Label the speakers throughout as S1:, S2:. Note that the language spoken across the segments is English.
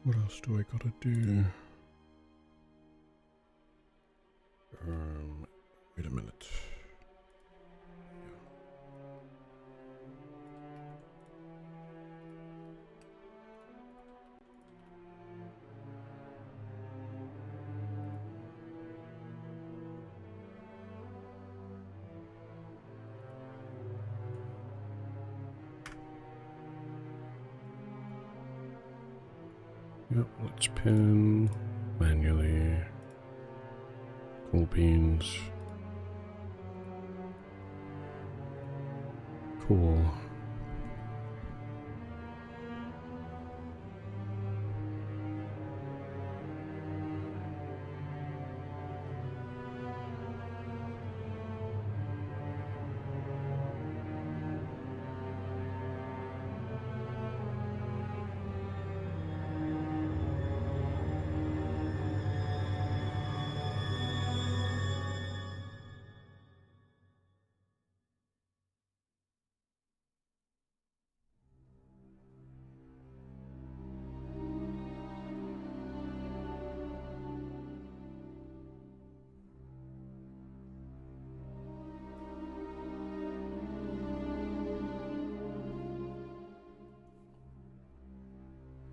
S1: What else do I gotta do? Wait a minute. Yep, let's pin manually. Cool beans. Cool.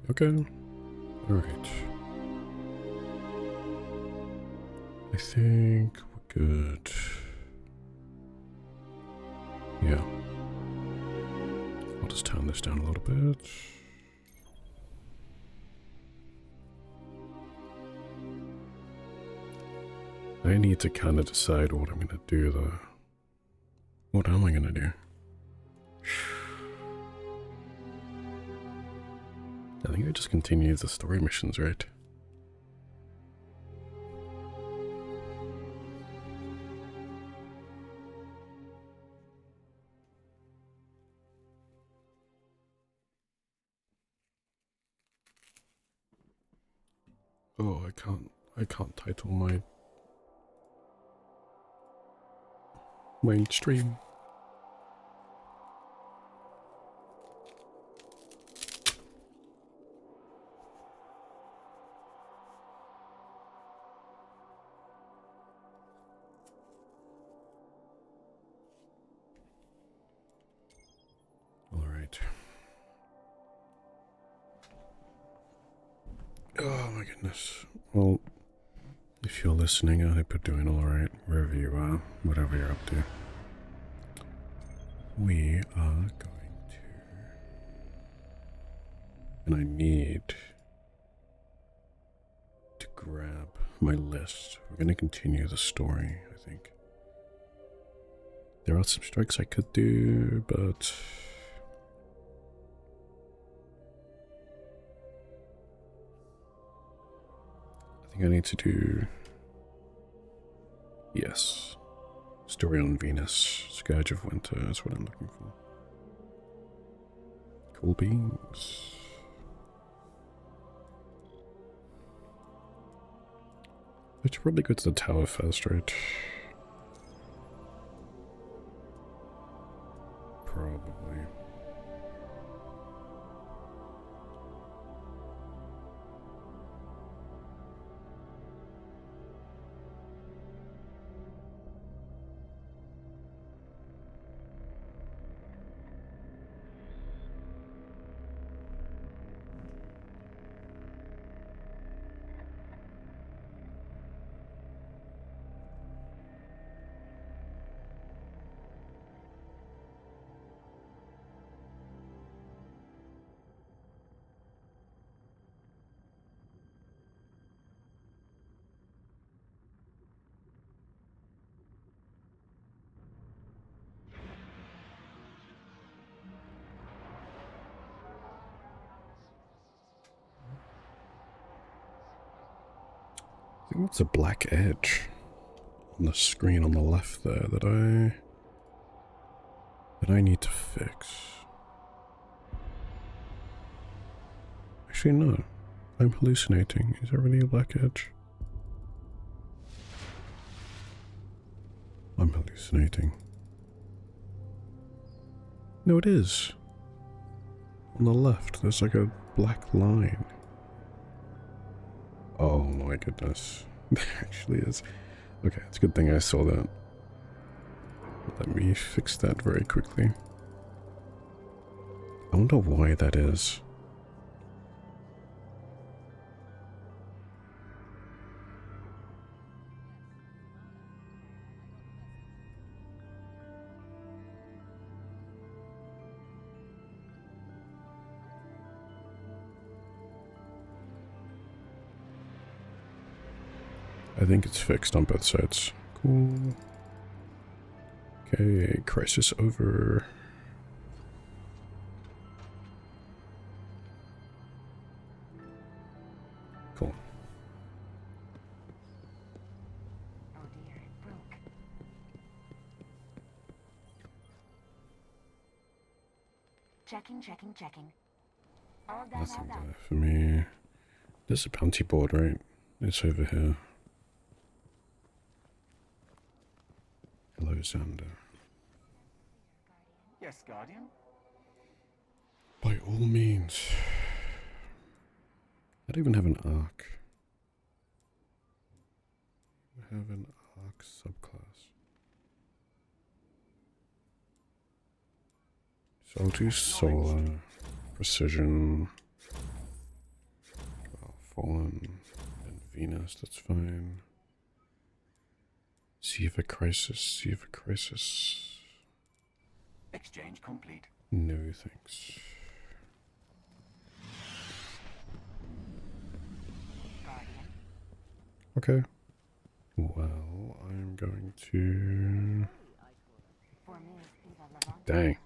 S1: Okay. Alright. I think we're good. Yeah. I'll just turn this down a little bit. I need to kind of decide what I'm going to do though. What am I going to do? I think I just continue the story missions, right? Oh, I can't title my stream. Alright. Oh my goodness. Well, if you're listening, I hope you're doing alright, wherever you are, whatever you're up to. We are going to... And I need to grab my list. We're going to continue the story, I think. There are some strikes I could do, but... I think I need to do... Yes. Story on Venus. Scourge of Winter is what I'm looking for. Cool beans. I should probably go to the tower first, right? Probably. I think it's a black edge on the screen on the left there that I need to fix. Actually, no. I'm hallucinating. Is there really a black edge? I'm hallucinating. No, it is. On the left, there's like a black line. Oh my goodness. There actually is. Okay, it's a good thing I saw that. Let me fix that very quickly. I wonder why that is. I think it's fixed on both sides. Cool. Okay, crisis over. Cool.
S2: Oh dear, it broke. Checking. All done, all
S1: Nothing
S2: done.
S1: there for me. There's a bounty board, right? It's over here. Hello, Xander.
S3: Yes, Guardian?
S1: By all means. I don't even have an arc. I have an arc subclass. So I'll do solar, precision, fallen, and Venus, that's fine. Sea of a crisis,
S3: Exchange complete.
S1: No thanks.
S2: Guardian.
S1: Okay. Well, I'm going to...
S2: For me, Viva Lavante.
S1: Dang.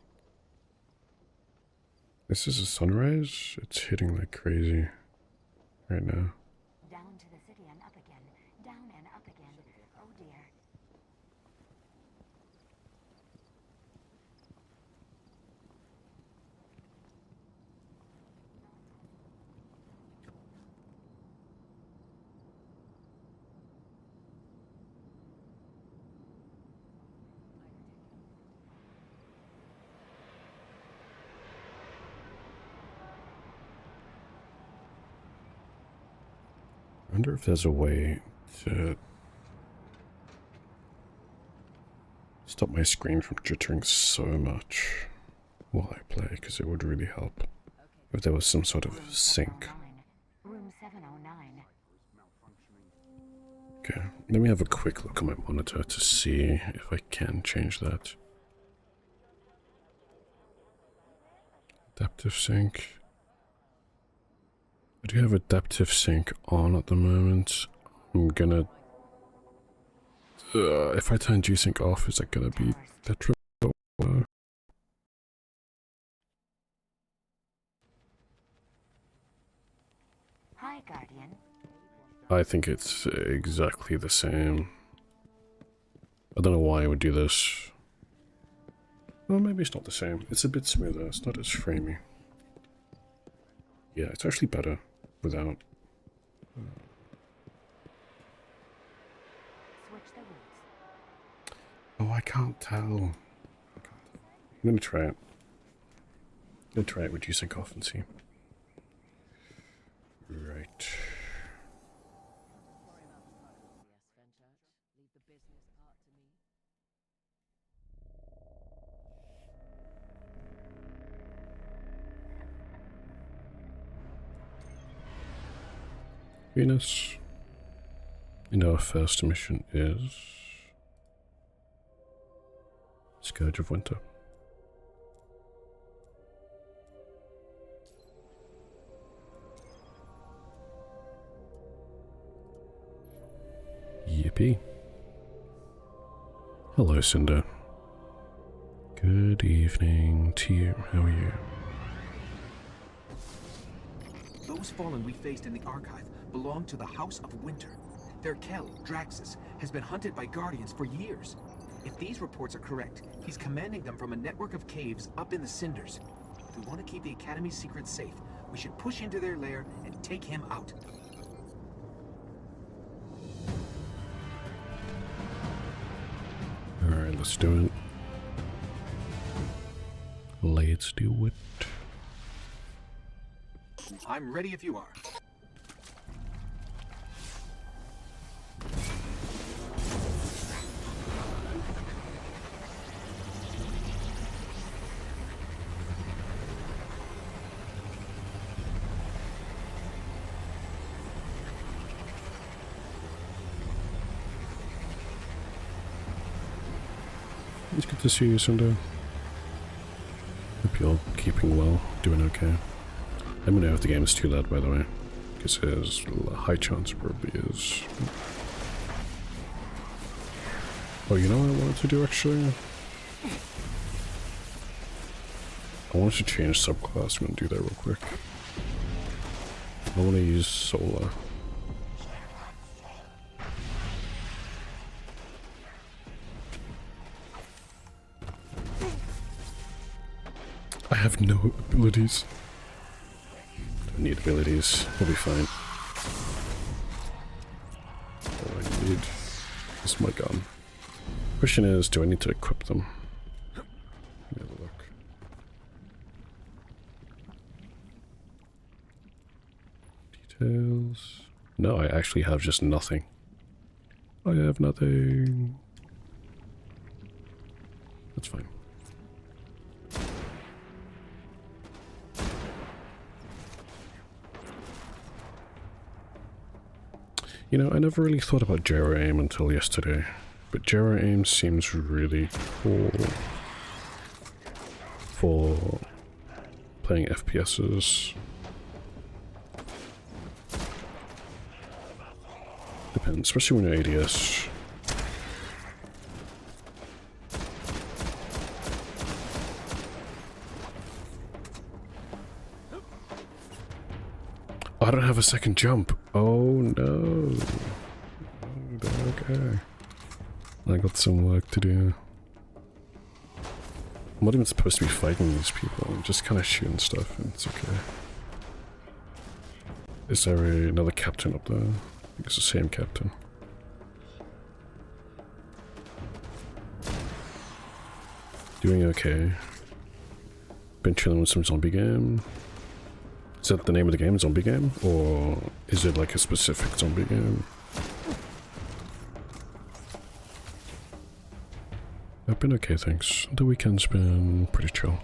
S1: This is a sunrise? It's hitting like crazy right now.
S2: Down to the city and up again. Down and up again. Oh dear.
S1: I wonder if there's a way to stop my screen from jittering so much while I play, because it would really help if there was some sort of sync.
S2: Room 709.
S1: Okay, let me have a quick look at my monitor to see if I can change that. Adaptive sync. I do have adaptive sync on at the moment. I'm gonna... if I turn G-Sync off, is that gonna be detrimental?
S2: Hi, Guardian.
S1: I think it's exactly the same. I don't know why I would do this. Well, maybe it's not the same. It's a bit smoother. It's not as framey. Yeah, it's actually better without.
S2: Switch the routes.
S1: Oh, I can't tell. I'm gonna try it. I'm gonna try it with G-Sync off and see. Right. Venus. And our first mission is Scourge of Winter. Yippee. Hello, Cinder. Good evening to you. How are you?
S4: Those fallen we faced in the archive belong to the House of Winter. Their Kel, Draxus, has been hunted by Guardians for years. If these reports are correct, he's commanding them from a network of caves up in the Cinders. If we want to keep the Academy's secrets safe, we should push into their lair and take him out.
S1: Alright, let's do it. Let's do it.
S4: I'm ready if you are.
S1: It's good to see you, Sunday. Hope you're keeping well, doing okay. Let me know if the game is too loud, by the way, because there's a high chance it probably is. Oh, you know what I wanted to do actually? I wanted to change subclass. I'm gonna do that real quick. I want to use solar. I have no abilities. Don't need abilities. We'll be fine. All I need is my gun. Question is, do I need to equip them? Let me have a look. Details. No, I actually have just nothing. I have nothing. That's fine. You know, I never really thought about gyro aim until yesterday, but gyro aim seems really cool for playing FPSs. Depends, especially when you're ADS. I don't have a second jump. Oh no. Okay. I got some work to do. I'm not even supposed to be fighting these people. I'm just kind of shooting stuff and it's okay. Is there another captain up there? I think it's the same captain. Doing okay. Been chilling with some zombie game. Is that the name of the game, zombie game? Or is it like a specific zombie game? I've been okay, thanks. The weekend's been pretty chill.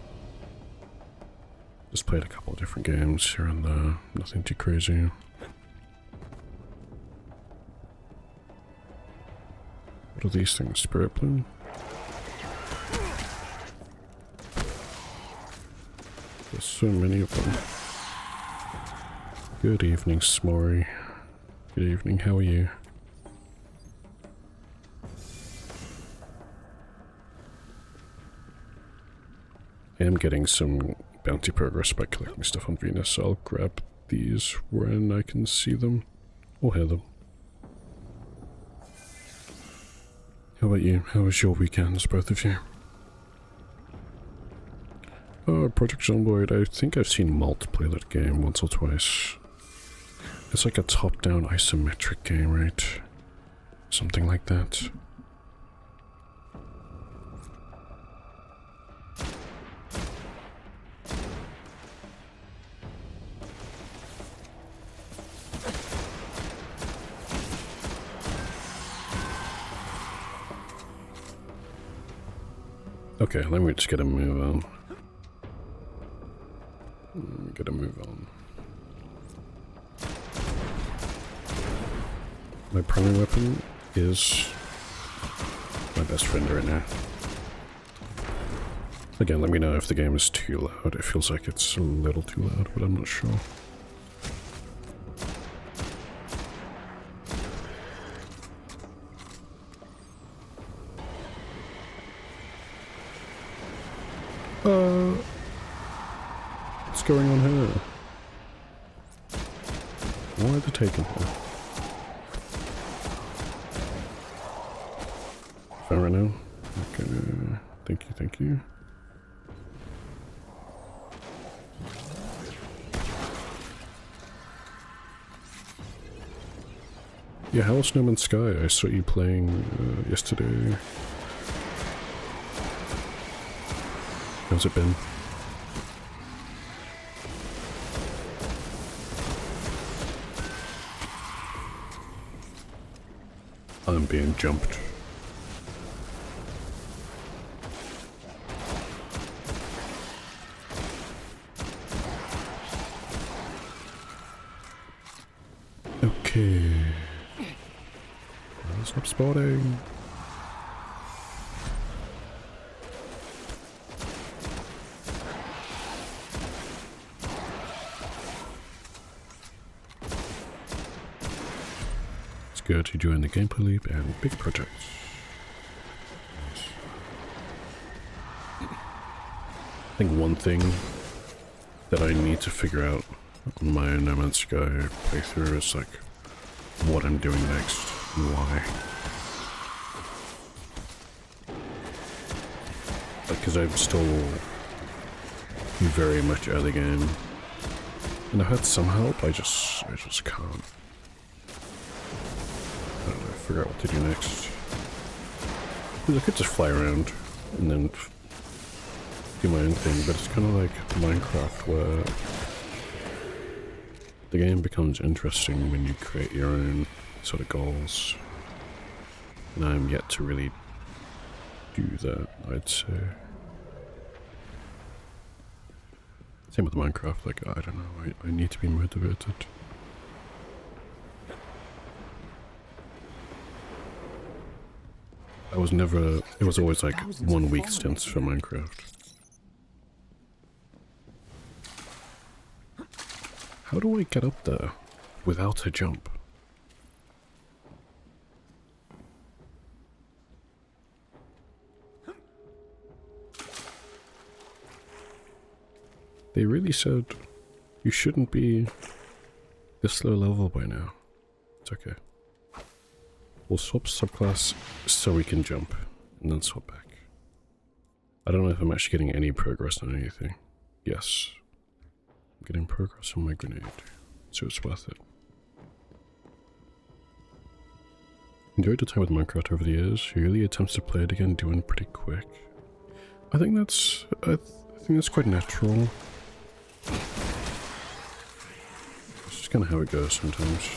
S1: Just played a couple of different games here and there. Nothing too crazy. What are these things? Spirit Bloom? There's so many of them. Good evening, Smory. Good evening, how are you? I am getting some bounty progress by collecting stuff on Venus, so I'll grab these when I can see them or hear them. How about you? How was your weekends, both of you? Project Zomboid, I think I've seen Malt play that game once or twice. It's like a top-down isometric game, right? Something like that. Okay, let me just get a move on. Get a move on. My primary weapon is my best friend right now. Again, let me know if the game is too loud. It feels like it's a little too loud, but I'm not sure. What's going on here? Why are they taking her? Fair enough. Okay. Thank you, thank you. Yeah, how was No Man's Sky? I saw you playing yesterday. How's it been? I'm being jumped. Okay. Stop spotting. go to join the gameplay loop and big projects. I think one thing that I need to figure out on my No Man's Sky playthrough is like what I'm doing next and why. Like, because I'm still very much early game, and I've had some help. I just can't. I don't know. Figure out what to do next. Because I could just fly around and then do my own thing, but it's kind of like Minecraft, where the game becomes interesting when you create your own sort of goals, and I'm yet to really do that, I'd say. Same with Minecraft, like, I don't know, I need to be motivated. I was never, it was always like 1 week stints for Minecraft. How do I get up there without a jump? They really said you shouldn't be this low level by now. It's okay. We'll swap subclass so we can jump, and then swap back. I don't know if I'm actually getting any progress on anything. Yes. I'm getting progress on my grenade, so it's worth it. Enjoyed the time with Minecraft over the years. Really attempts to play it again, doing pretty quick. I think that's quite natural. It's just kind of how it goes sometimes.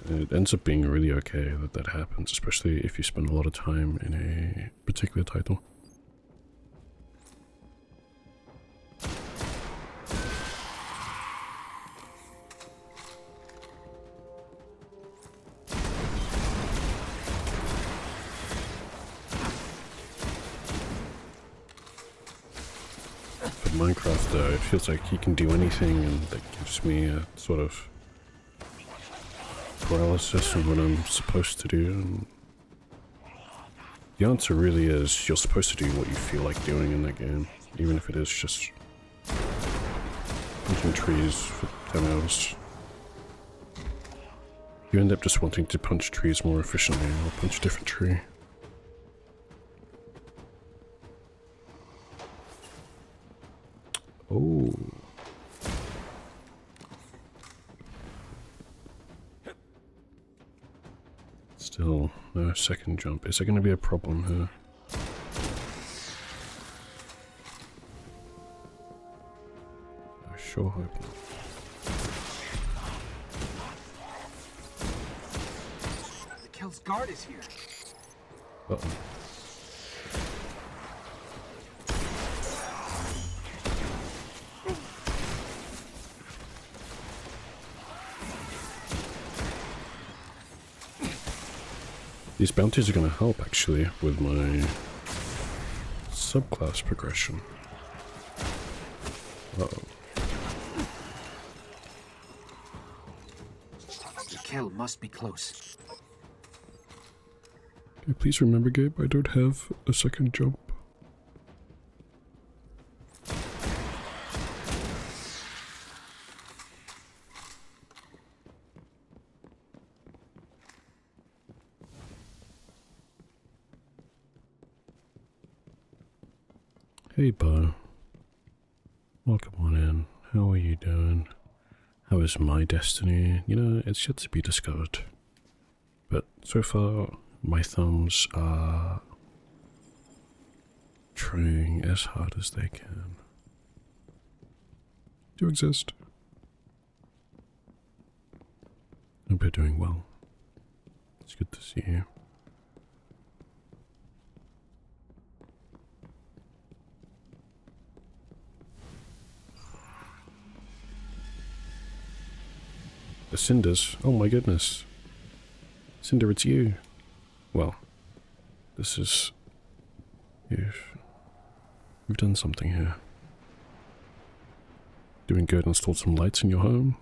S1: And it ends up being really okay that that happens, especially if you spend a lot of time in a particular title. Minecraft, though, it feels like you can do anything, and that gives me a sort of paralysis on what I'm supposed to do. And the answer really is you're supposed to do what you feel like doing in that game, even if it is just punching trees for 10 hours. You end up just wanting to punch trees more efficiently, or punch a different tree. Oh. Still, no second jump. Is there going to be a problem here? I sure hope not.
S4: The Kel's guard is here.
S1: Uh-oh. These bounties are going to help, actually, with my subclass progression. Uh-oh.
S4: The Kel must be close.
S1: Okay, please remember, Gabe, I don't have a second jump. Hey, Bo. Welcome on in. How are you doing? How is my destiny? You know, it's yet to be discovered. But so far, my thumbs are trying as hard as they can to exist. Hope you're doing well. It's good to see you. The cinders. Oh my goodness. Cinder, it's you. Well, this is... You've done something here. Doing good, installed some lights in your home.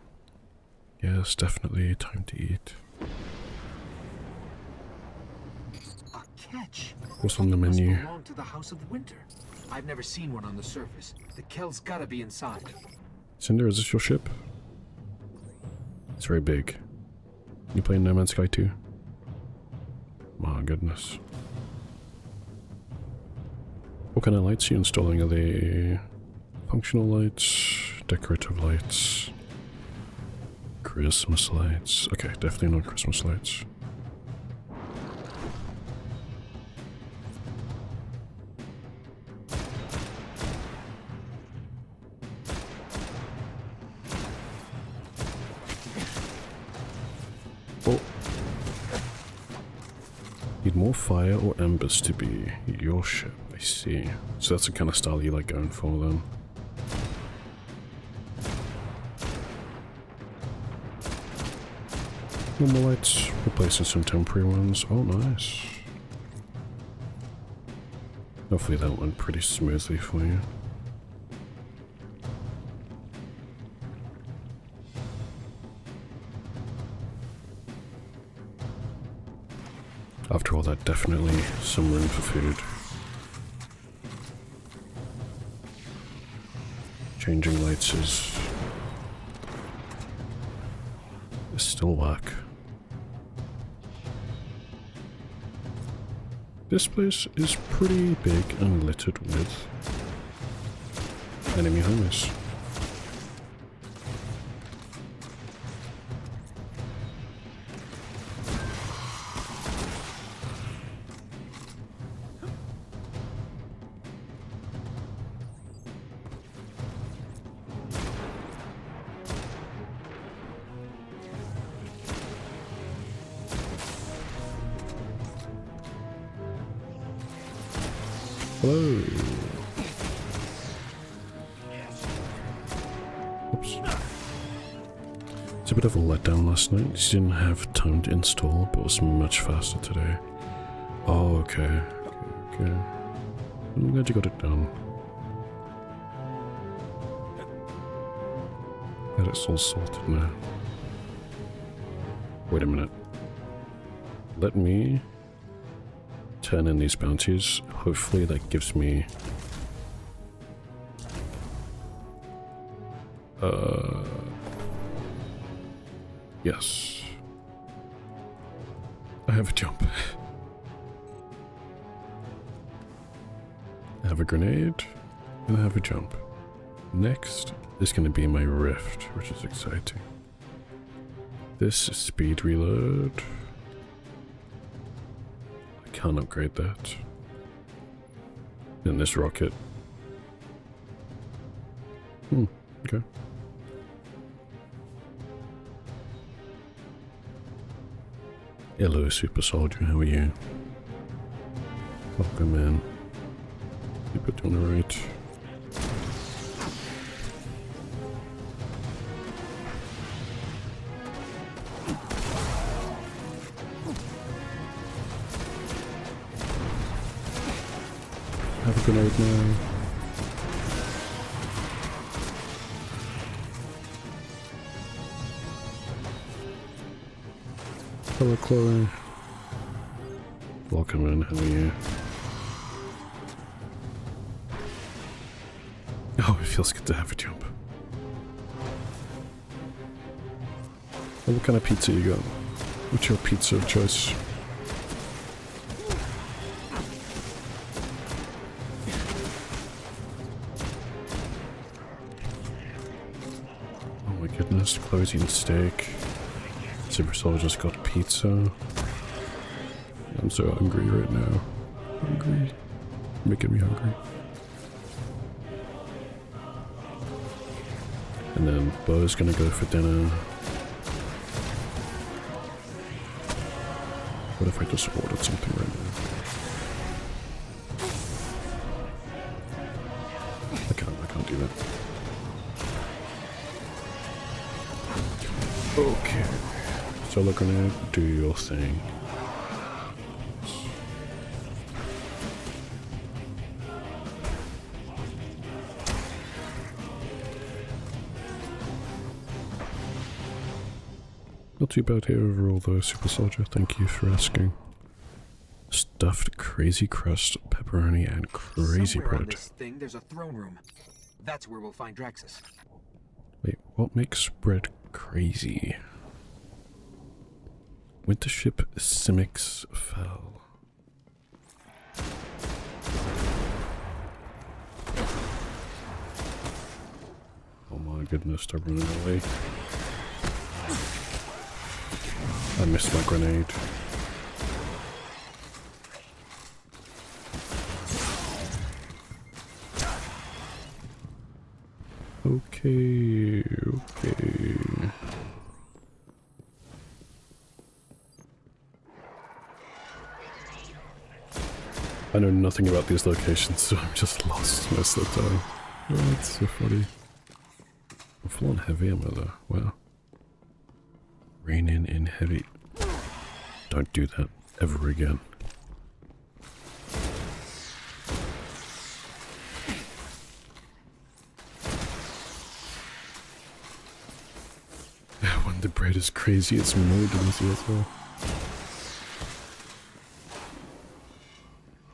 S1: Yes, definitely time to eat.
S4: A catch.
S1: What's on the
S4: Must
S1: menu?
S4: belong to the House of Winter. I've never seen one on the surface. The Kell's gotta be inside.
S1: Cinder, is this your ship? It's very big. You playing No Man's Sky 2? My goodness. What kind of lights are you installing? Are they functional lights? Decorative lights? Christmas lights? Okay, definitely not Christmas lights. Oh. Need more fire or embers to be your ship, I see. So that's the kind of style you like going for then. Normal lights, replacing some temporary ones. Oh, nice. Hopefully that went pretty smoothly for you. After all that, definitely some room for food. Changing lights is still whack. This place is pretty big and littered with enemy homies. Hello. Oops. It's a bit of a letdown last night. She didn't have time to install, but it was much faster today. Oh, okay. Okay. I'm glad you got it done. Glad it's all sorted now. Wait a minute. Let me turn in these bounties. Hopefully that gives me yes. I have a jump. I have a grenade and I have a jump. Next is going to be my rift, which is exciting. This is speed reload. Can't upgrade that. And this rocket. Okay. Hello, super soldier, how are you? Welcome in. Keep it on the right. Have a grenade now. Hello, Chloe. Welcome in, how are you? Oh, it feels good to have a jump. Oh, what kind of pizza you got? What's your pizza of choice? Oh my goodness, Chloe's eating steak. Super Soldier's got pizza. I'm so hungry right now. Hungry. Making me hungry. And then Bo's gonna go for dinner. What if I just ordered something right now? I can't do that. Okay. Solar grenade, do your thing. Not too bad here overall though, Super Soldier. Thank you for asking. Stuffed crazy crust, pepperoni, and crazy
S4: Somewhere on
S1: bread.
S4: this thing, there's a throne room. That's where we'll find Draxus.
S1: Wait, what makes bread crazy? Winter ship Simics fell. Oh my goodness, they're running away. I missed my grenade. Okay, okay. I know nothing about these locations, so I'm just lost most of the time. Oh, that's so funny. I'm full on heavy ammo though. Wow. Rein in heavy. Don't do that ever again. When the bread is crazy, it's more delicious as well.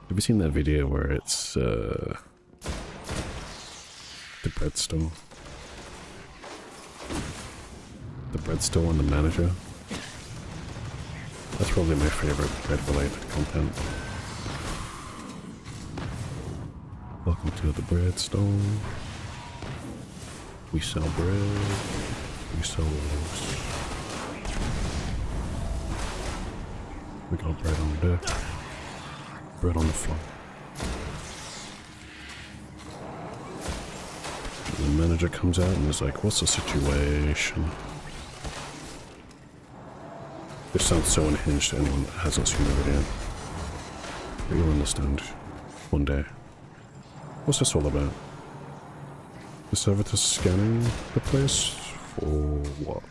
S1: Have you seen that video where it's the bread store? The bread store and the manager? That's probably my favorite bread-related content. Welcome to the bread store. We sell bread. We sell rolls. We got bread on the deck. Bread on the floor. The manager comes out and is like, what's the situation? This sounds so unhinged to anyone that hasn't seen the video. But you'll understand one day. What's this all about? The servitor scanning the place? For what?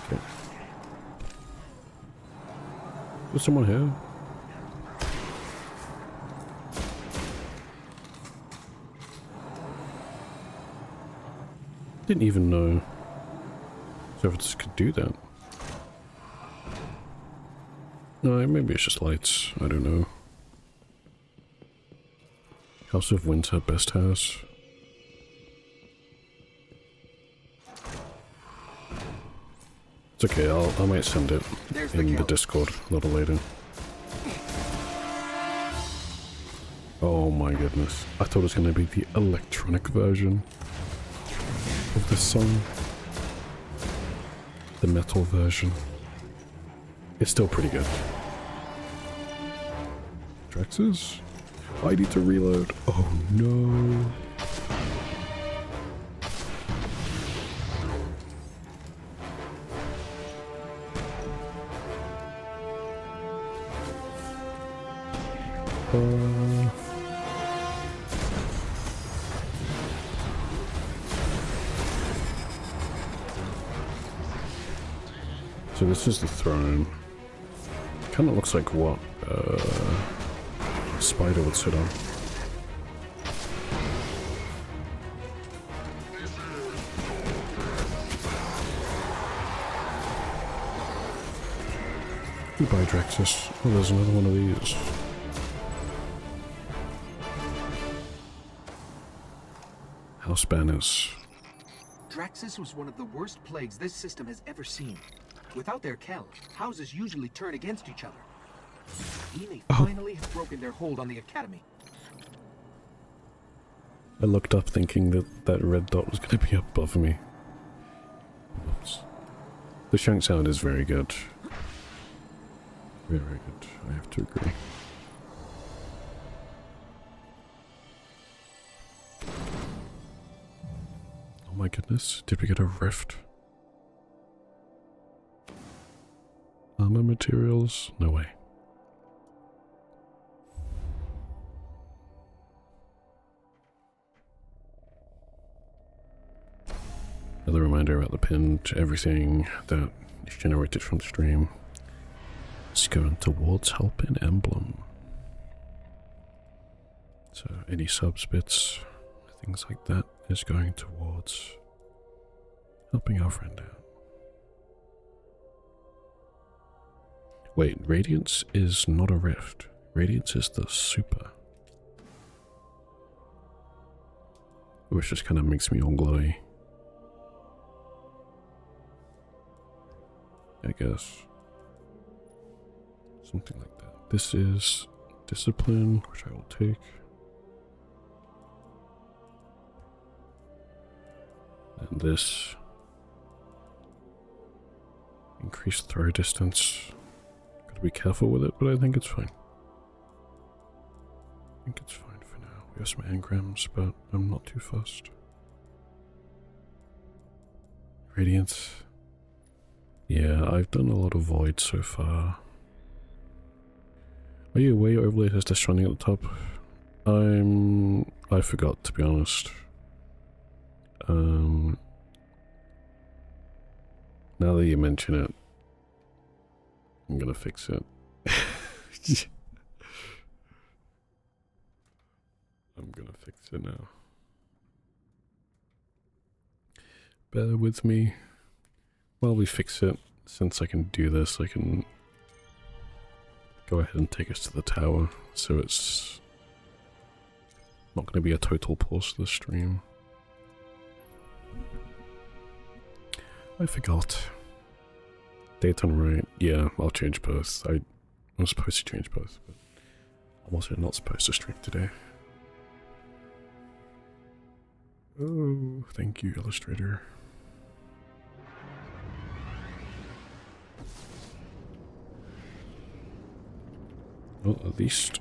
S1: Okay. There's someone here. Didn't even know servitors could do that. No, maybe it's just lights. I don't know. House of Winter, best house. It's okay, I might send it in the Discord a little later. Oh my goodness. I thought it was going to be the electronic version of this song. The metal version. It's still pretty good. Draxus? I need to reload. Oh no. So this is the throne. Kinda looks like what a spider would sit on. Goodbye, Draxus. Oh, there's another one of these. House banners.
S4: Draxus was one of the worst plagues this system has ever seen. Without their Kell, houses usually turn against each other. He may finally have broken their hold on the Academy.
S1: I looked up thinking that that red dot was going to be above me. Oops. The shank sound is very good. Very, very good. I have to agree. Oh my goodness, did we get a rift? Armor materials? No way. Another reminder about the pin to everything that is generated from the stream. It's going towards helping Emblem. So any subs bits, things like that is going towards Helping our friend out. Wait, Radiance is not a rift. Radiance is the super. Which just kind of makes me all glowy. I guess. Something like that. This is discipline, which I will take. And this. Increased throw distance. Gotta be careful with it, but I think it's fine. I think it's fine for now. We have some engrams, but I'm not too fussed. Radiance. Yeah, I've done a lot of void so far. Are you aware your overlay has Death Stranding at the top? I forgot, to be honest. Now that you mention it, I'm gonna fix it. I'm gonna fix it now. Bear with me while we fix it. Since I can do this, I can go ahead and take us to the tower, so it's not gonna be a total pause to the stream. I forgot. Daytime right? Yeah, I'll change both. I'm supposed to change both, but I'm also not supposed to stream today. Oh, thank you, Illustrator. Well, at least...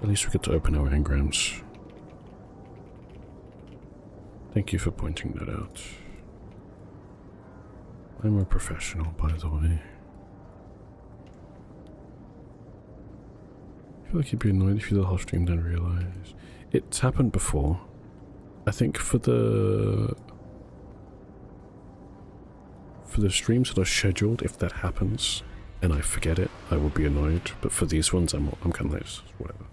S1: At least we get to open our engrams. Thank you for pointing that out. I'm a professional, by the way. I feel like you'd be annoyed if you did the whole stream didn't realize. It's happened before. I think for the streams that are scheduled, if that happens and I forget it, I will be annoyed. But for these ones, I'm kind of like, whatever.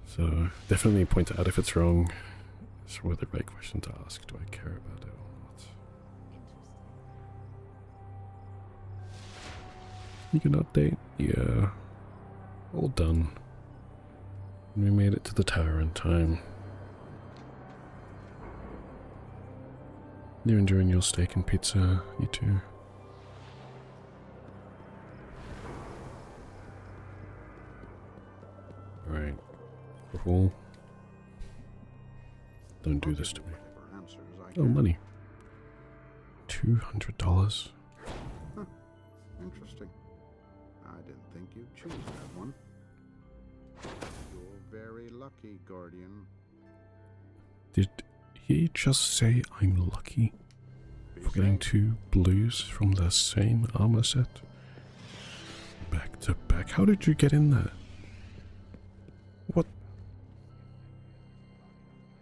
S1: So definitely point it out if it's wrong. It's really the right question to ask. Do I care about it or not? You can update? Yeah. All done. We made it to the tower in time. You enjoying your steak and pizza? You too. Alright. Cool. Don't do this to me. Oh, money. $200.
S5: Huh. Interesting. I didn't think you'd choose that one. You're very lucky, Guardian.
S1: Did he just say I'm lucky for getting 2 blues from the same armor set? Back to back. How did you get in there? What?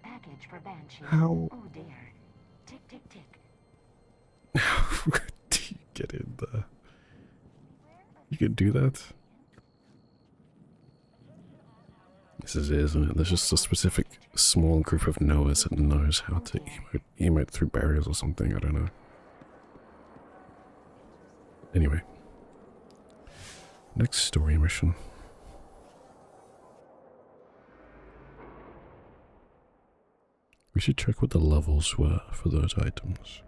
S2: Package for Banshee.
S1: How?
S2: Oh dear. Tick, tick, tick.
S1: How do you get in there? You can do that? This is it, isn't it? There's just a specific small group of knowers that knows how to emote through barriers or something, I don't know. Anyway. Next story mission. We should check what the levels were for those items.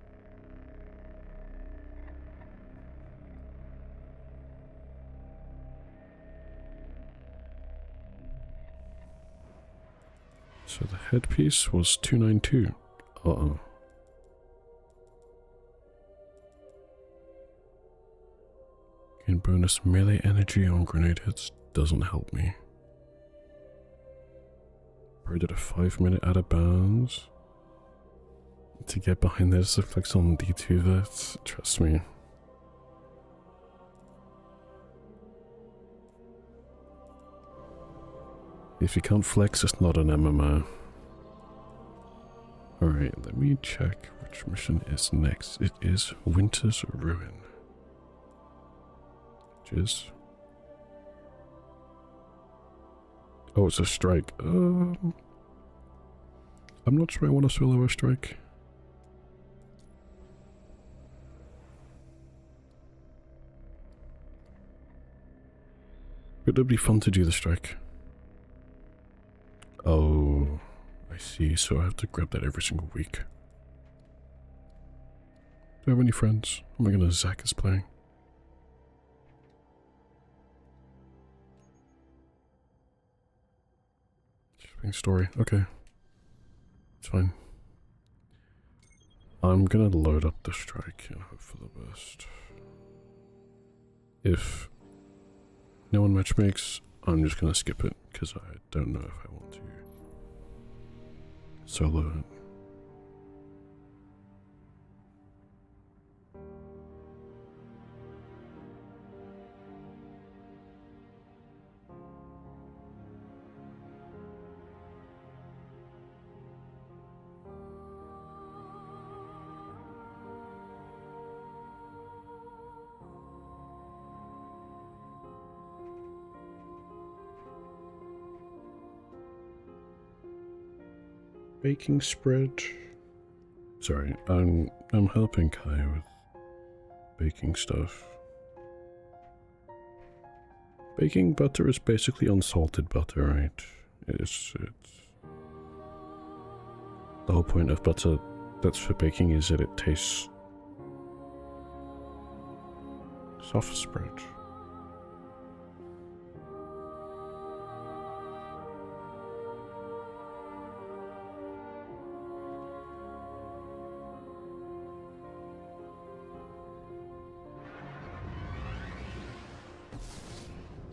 S1: So the headpiece was 292. Uh-oh. Gain bonus melee energy on grenade hits doesn't help me. Probably did a 5-minute out of bounds. To get behind this effects on D2 vets, trust me. If you can't flex, it's not an MMO. Alright, let me check which mission is next. It is Winter's Ruin. Cheers. Oh, it's a strike. I'm not sure I want to solo a strike. But it'd be fun to do the strike. Oh, I see. So I have to grab that every single week. Do I have any friends? Oh my goodness, Zach is playing. Shipping story. Okay. It's fine. I'm gonna load up the strike and hope for the best. If no one matchmakes, I'm just gonna skip it because I don't know if I want to solo it. Baking spread. Sorry, I'm helping Kai with baking stuff. Baking butter is basically unsalted butter, right? It's the whole point of butter that's for baking is that it tastes soft spread.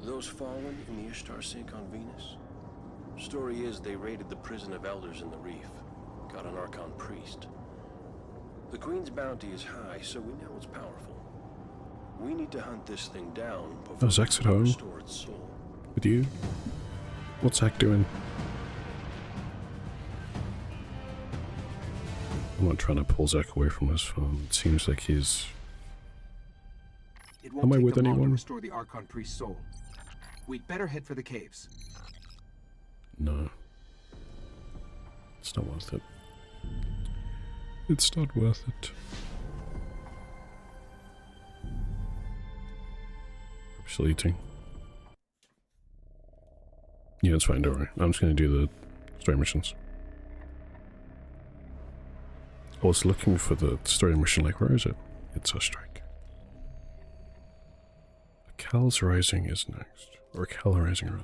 S6: Those fallen in the Ishtar sink on Venus? Story is they raided the prison of elders in the reef, got an Archon priest. The Queen's bounty is high, so we know it's powerful. We need to hunt this thing down before
S1: Zach's at home.
S6: restore its soul.
S1: With you? What's Zach doing? I'm not trying to pull Zach away from his phone. It seems like he's...
S4: It won't
S1: Am I
S4: take
S1: with
S4: them long to
S1: anyone?
S4: restore the Archon priest's soul. We'd better head for the caves.
S1: No. It's not worth it. It's not worth it. I'm still eating. Yeah, it's fine, don't worry. I'm just gonna do the story missions. I was looking for the story mission, like, where is it? It's a strike. Cal's Rising is next. Or Cal Rising, rather.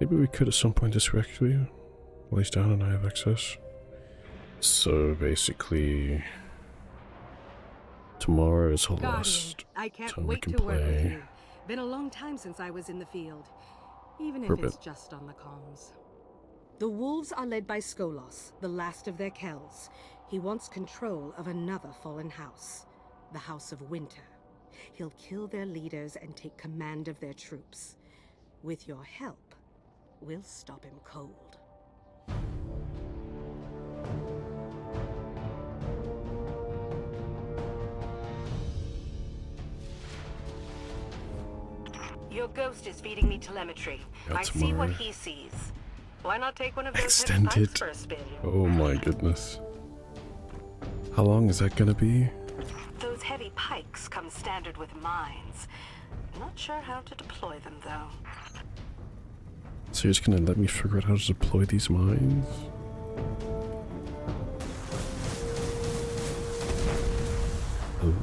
S1: Maybe we could at some point this week, actually, while he's down and I have access. So basically, tomorrow is the last
S7: I can't
S1: time we
S7: wait
S1: can
S7: to work with
S1: play.
S7: you. Been a long time since I was in the field, even
S1: For
S7: if
S1: a
S7: it's
S1: bit.
S7: just on the comms. The wolves are led by Skolos, the last of their Kells. He wants control of another fallen house, the House of Winter. He'll kill their leaders and take command of their troops. With your help, we'll stop him cold.
S8: Your ghost is feeding me telemetry.
S1: Yeah,
S8: I see what
S1: tomorrow.
S8: he sees. Why not take one of those
S1: Extended.
S8: heavy pipes for a spin?
S1: Oh my goodness. How long is that gonna be?
S8: Those heavy pikes come standard with mines. Not sure how to deploy them, though.
S1: So you're just gonna let me figure out how to deploy these mines? Oh.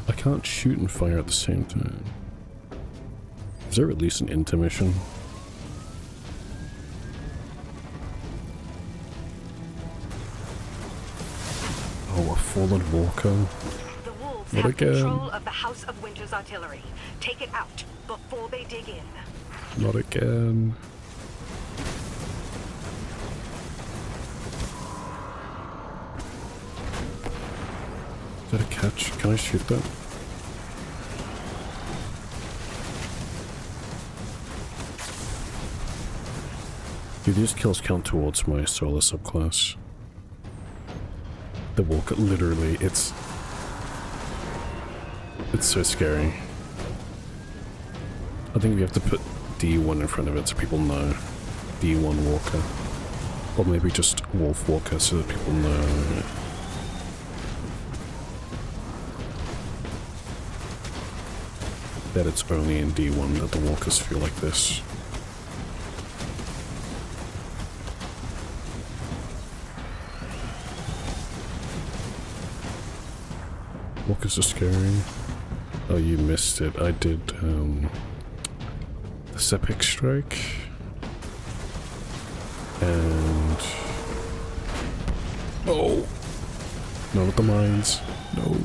S1: I can't shoot and fire at the same time. Is there at least an intermission? Oh, a fallen walker.
S8: The wolves
S1: Not
S8: have
S1: again.
S8: control of the House of Winter's artillery. Take it out before they dig in.
S1: Not again. Is that a catch? Can I shoot that? Do these kills count towards my solar subclass? The walker, literally, it's so scary. I think we have to put D1 in front of it so people know. D1 walker. Or maybe just wolf walker so that people know. That it's only in D1 that the walkers feel like this. Walkers are scary. Oh, you missed it. I did, the Sepik Strike. And... Oh! Not with the mines. No.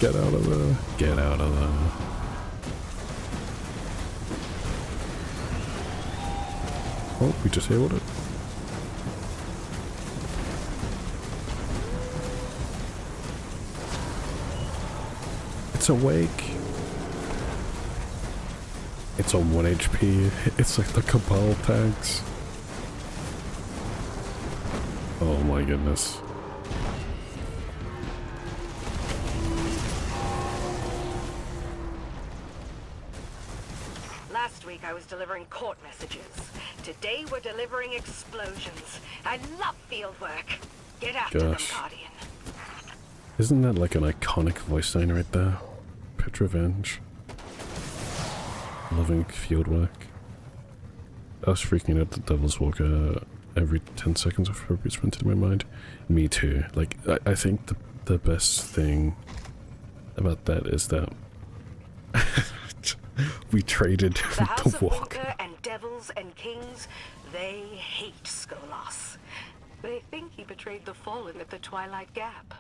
S1: Get out of there. Get out of there. Oh, we disabled it. It's awake. It's on 1 HP. It's like the Cabal tags. Oh my goodness.
S8: Last week I was delivering court messages. Today we're delivering explosions. I love field work. Get after them, Guardian.
S1: Isn't that like an iconic voice line right there? Pet Revenge. Loving field work. I was freaking out that Devil's Walker every 10 seconds of her beats went into my mind. Me too. Like, I think the best thing about that is that we traded
S8: the House
S1: the
S8: of
S1: walk.
S8: Winter and Devils and Kings, they hate Skolas. They think he betrayed the Fallen at the Twilight Gap.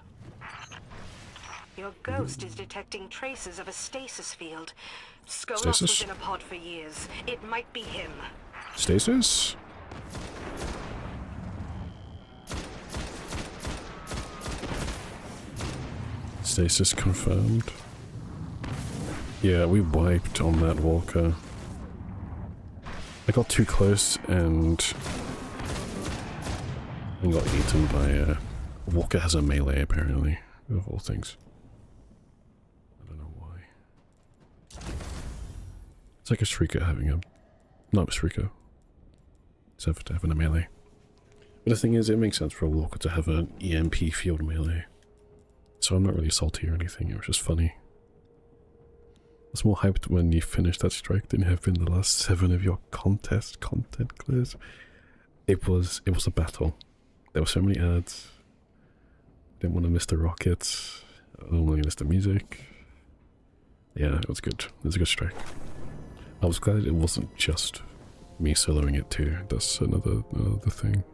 S8: Your ghost is detecting traces of a stasis field. Skolas was in a pod for years. It might be him.
S1: Stasis? Stasis confirmed. Yeah, we wiped on that walker. I got too close and got eaten by a walker has a melee apparently, of all things. I don't know why. It's like a Shrieker having a... not a Shrieker. Except for having a melee. But the thing is, it makes sense for a walker to have an EMP field melee. So I'm not really salty or anything, it was just funny. I was more hyped when you finished that strike than you have been the last 7 of your contest content clears. It was a battle. There were so many ads. Didn't want to miss the rockets. I don't want to miss the music. Yeah, it was good. It was a good strike. I was glad it wasn't just me soloing it too. That's another thing.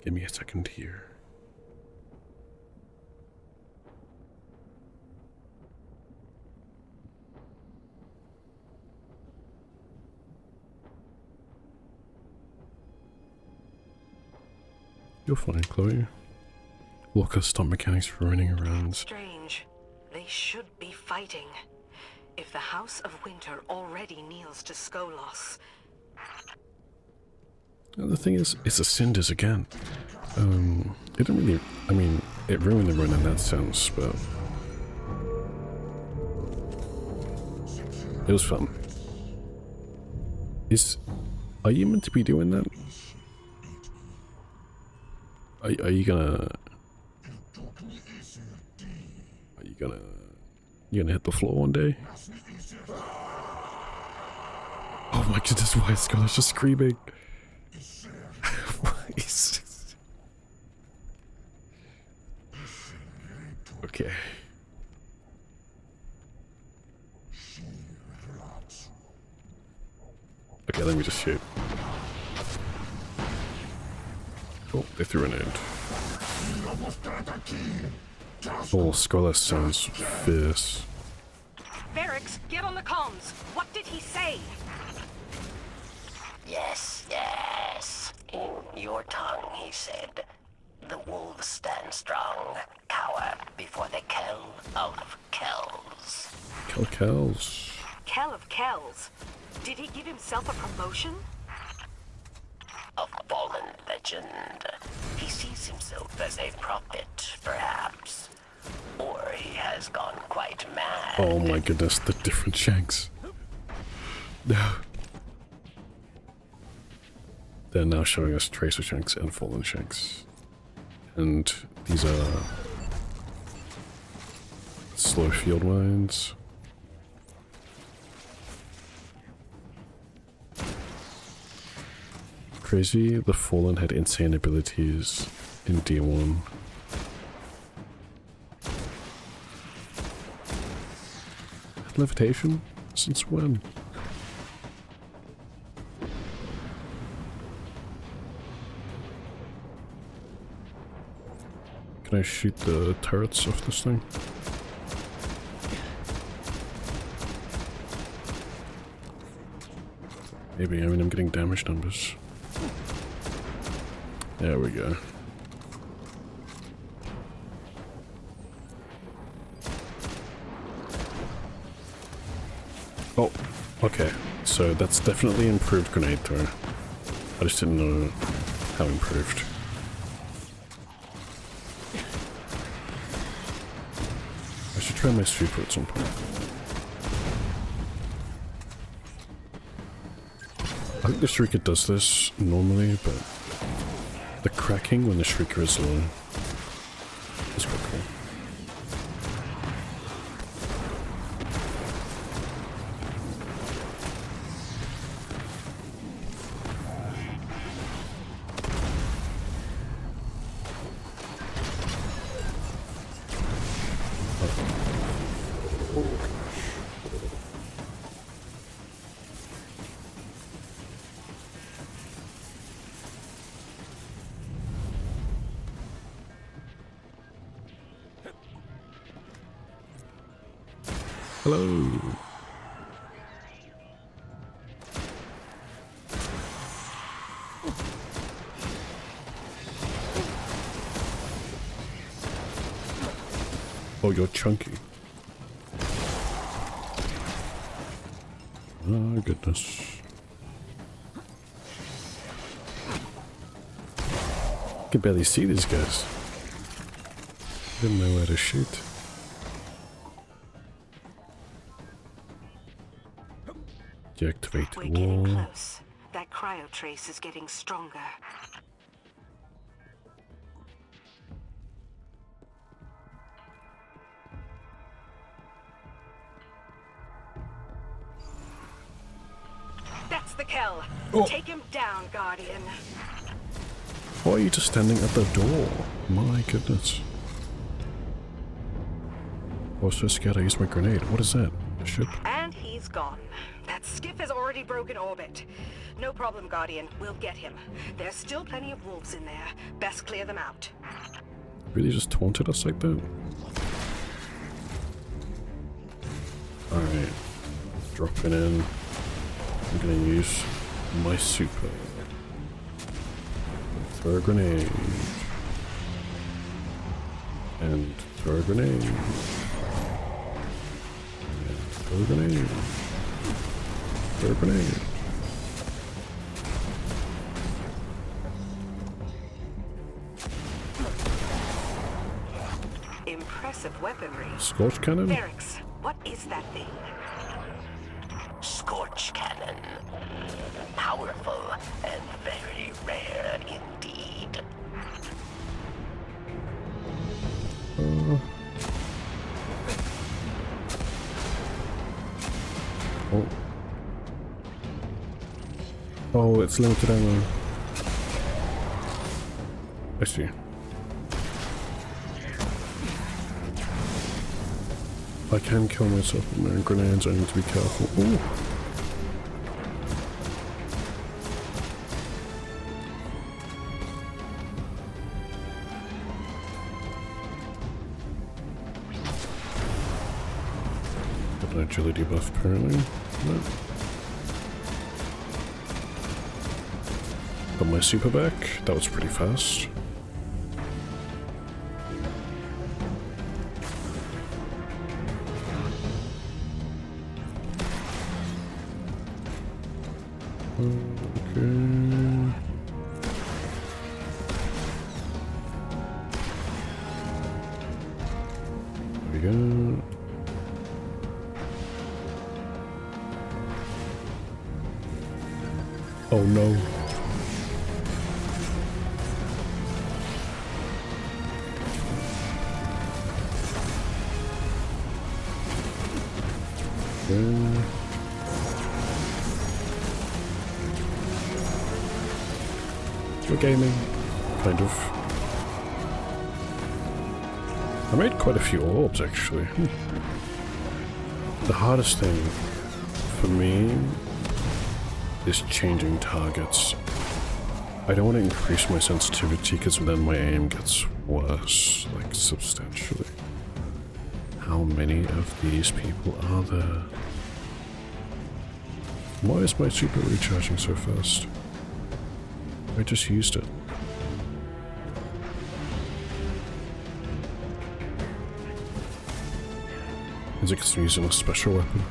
S1: Give me a second here. You're fine, Chloe. Walker, stop mechanics for running around.
S8: Strange. They should be fighting. If the House of Winter already kneels to Skolas.
S1: The thing is, it's the Cinders again. It didn't really... I mean, it ruined the run in that sense, but... it was fun. Are you meant to be doing that? Are you gonna... You gonna hit the floor one day? Oh my goodness, why is Scarlett's just screaming? Okay. Okay, let me just shoot. Oh, they threw an end. Oh, Scarlet sounds fierce.
S8: Barracks, get on the comms. What did he say?
S9: Yes, yes. In your tongue, he said. The wolves stand strong, cower power before the Kell of Kells.
S1: Kells.
S8: Kell of Kells. Did he give himself a promotion?
S9: A fallen legend. He sees himself as a prophet, perhaps. Or he has gone quite mad.
S1: Oh my goodness, the different shanks. No. They're now showing us Tracer Shanks and Fallen Shanks. And these are slow field mines. Crazy, the Fallen had insane abilities in D1. Levitation? Since when? Can I shoot the turrets off this thing? Maybe, I mean, I'm getting damage numbers. There we go. Oh, okay. So that's definitely improved grenade throw. I just didn't know how improved. I should try my super at some point. I think the Shrieker does this normally, but the cracking when the Shrieker is low is quite cool. Hello. Oh, you're chunky. Oh, goodness. I can barely see these guys. Didn't know where to shoot. Deactivate
S8: We're
S1: the
S8: getting
S1: wall.
S8: close. That cryo trace is getting stronger. That's the Kell.
S1: Oh.
S8: Take him down, Guardian.
S1: Why are you just standing at the door? My goodness. I was so scared I used my grenade. What is that? A ship?
S8: And he's gone. That skiff has already broken orbit. No problem, Guardian. We'll get him. There's still plenty of wolves in there. Best clear them out.
S1: Really just taunted us like that? Alright. Dropping in. I'm gonna use my super. Throw a grenade. And throw a grenade. And throw a grenade. Throw a grenade.
S8: Impressive weaponry.
S1: Scorch cannon?
S8: Ferrix, what is that thing?
S9: Scorch cannon. Powerful and very rare indeed.
S1: Oh. Oh, it's limited ammo. I see. I can kill myself with my own grenades, I need to be careful. Ooh. Got an agility buff apparently. No. Got my super back. That was pretty fast. Okay. There we go. Oh no. Okay. We're gaming, kind of. I made quite a few orbs actually. The hardest thing for me is changing targets. I don't want to increase my sensitivity because then my aim gets worse, like substantially. How many of these people are there? Why is my super recharging so fast? I just used it. Is it because I'm using a special weapon?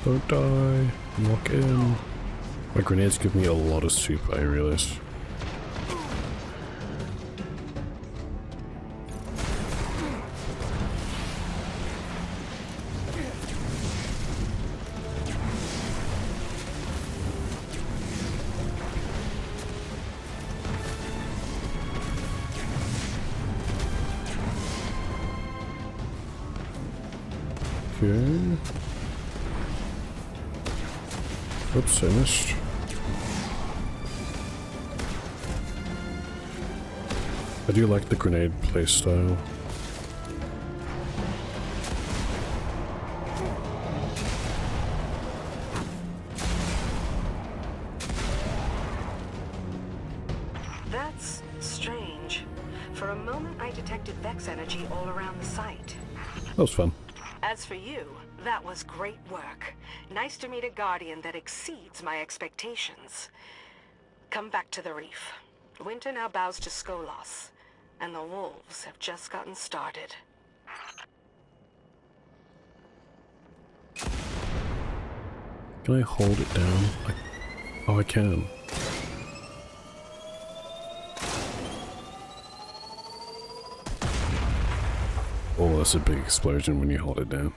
S1: Don't die. Lock in. My grenades give me a lot of soup, I realize. Okay. Oops, I missed. I do like the grenade playstyle.
S8: That's strange. For a moment, I detected Vex energy all around the site.
S1: That was fun.
S8: As for you, that was great work. Nice to meet a Guardian that exceeds my expectations. Come back to the reef. Winter now bows to Skolos, and the wolves have just gotten started.
S1: Can I hold it down? Oh, I can. Oh, that's a big explosion when you hold it down.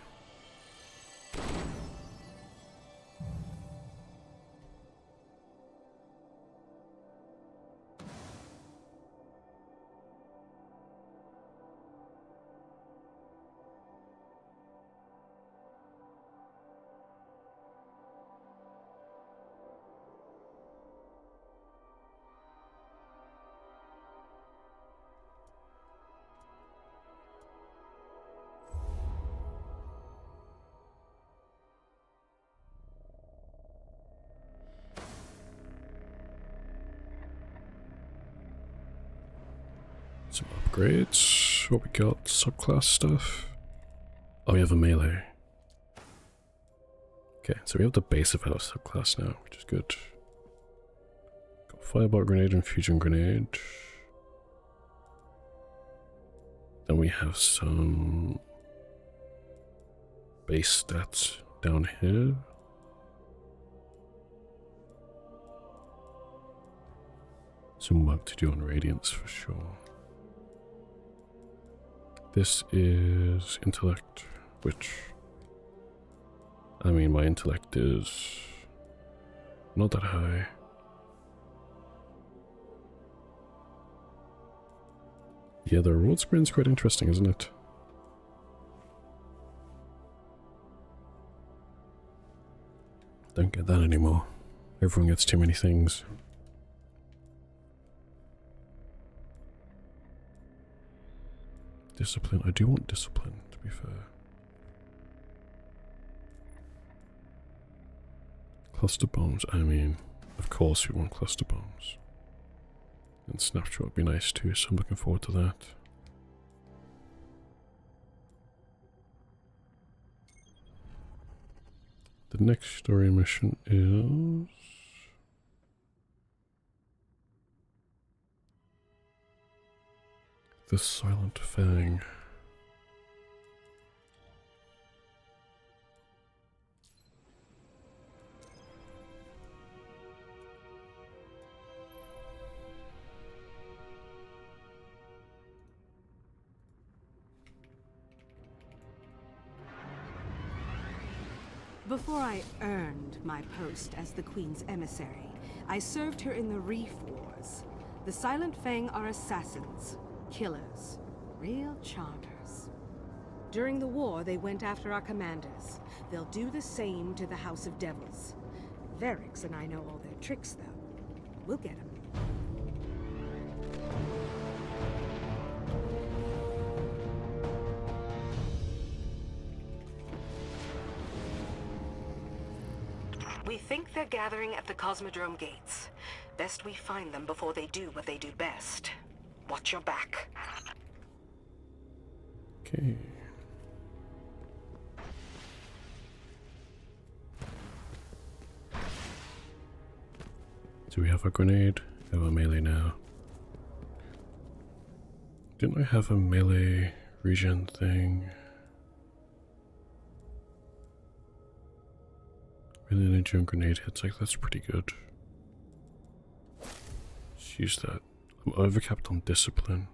S1: Some upgrades. What we got? Subclass stuff. Oh, we have a melee. Okay, so we have the base of our subclass now, which is good. Got fireball grenade and fusion grenade. Then we have some base stats down here. Some work to do on radiance for sure. This is intellect, which, I mean, my intellect is not that high. Yeah, the reward screen's quite interesting, isn't it? Don't get that anymore. Everyone gets too many things. Discipline. I do want discipline, to be fair. Cluster bombs. I mean, of course we want cluster bombs. And snapshot would be nice too, so I'm looking forward to that. The next story mission is... The Silent Fang.
S7: Before I earned my post as the Queen's emissary, I served her in the Reef Wars. The Silent Fang are assassins, killers, real charmers. During the war, they went after our commanders. They'll do the same to the House of Devils. Verix and I know all their tricks, though. We'll get them.
S8: We think they're gathering at the Cosmodrome gates. Best we find them before they do what they do best. Watch your back.
S1: Okay. Do we have a grenade? We have a melee now. Didn't I have a melee regen thing? Melee energy and grenade hits, like that's pretty good. Let's use that. I'm overcapped on discipline.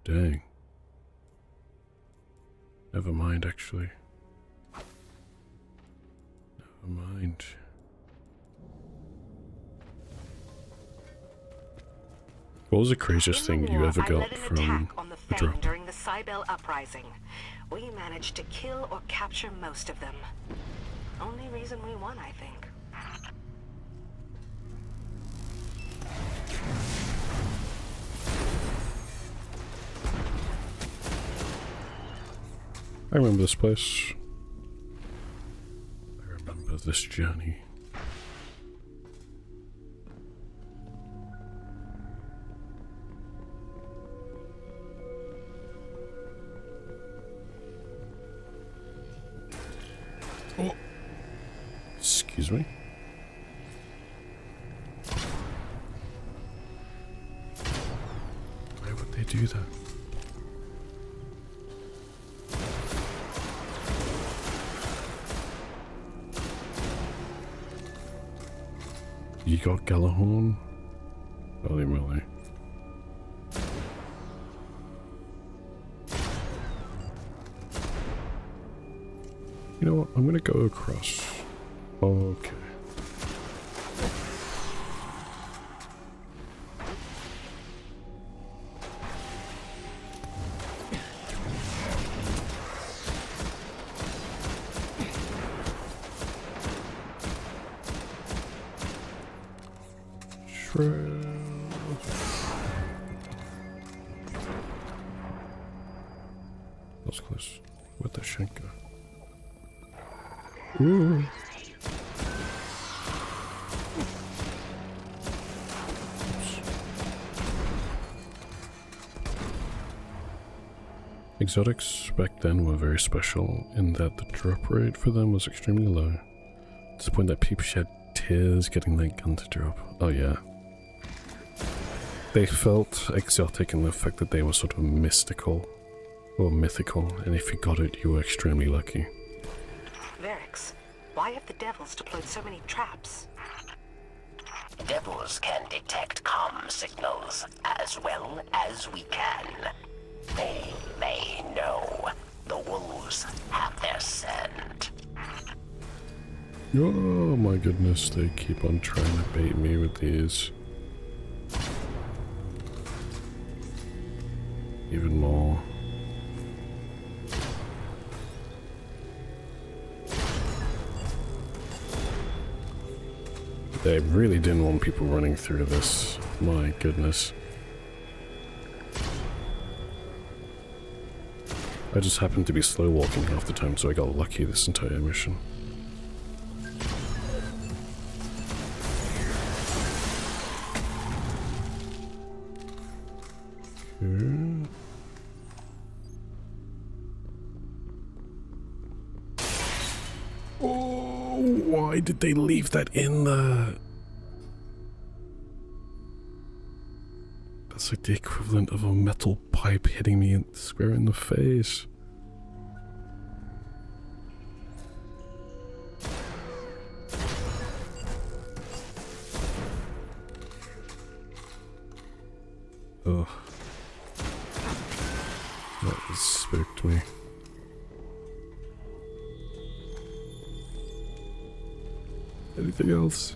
S1: Dang. Never mind, actually. Never mind. What was the craziest thing you ever got from a drop?
S8: During the Cybele uprising. We managed to kill or capture most of them. Only reason we won, I think.
S1: I remember this place. I remember this journey. Oh. Excuse me. Why would they do that? You got Galahorn? Holy moly. You know what? I'm gonna go across. Okay. That was close. With the Shenka. Ooh. Exotics back then were very special in that the drop rate for them was extremely low. To the point that people shed tears getting that gun to drop. Oh yeah. They felt exotic in the fact that they were sort of mystical or mythical, and if you got it, you were extremely lucky.
S8: Verix, why have the Devils deployed so many traps?
S9: Devils can detect comm signals as well as we can. They may know the wolves have their scent.
S1: Oh my goodness, they keep on trying to bait me with these. Even more. They really didn't want people running through this. My goodness. I just happened to be slow walking half the time, so I got lucky this entire mission. Okay. Oh, why did they leave that in there? That's like the equivalent of a metal pipe hitting me square in the face. Ugh. That spooked me. Anything else?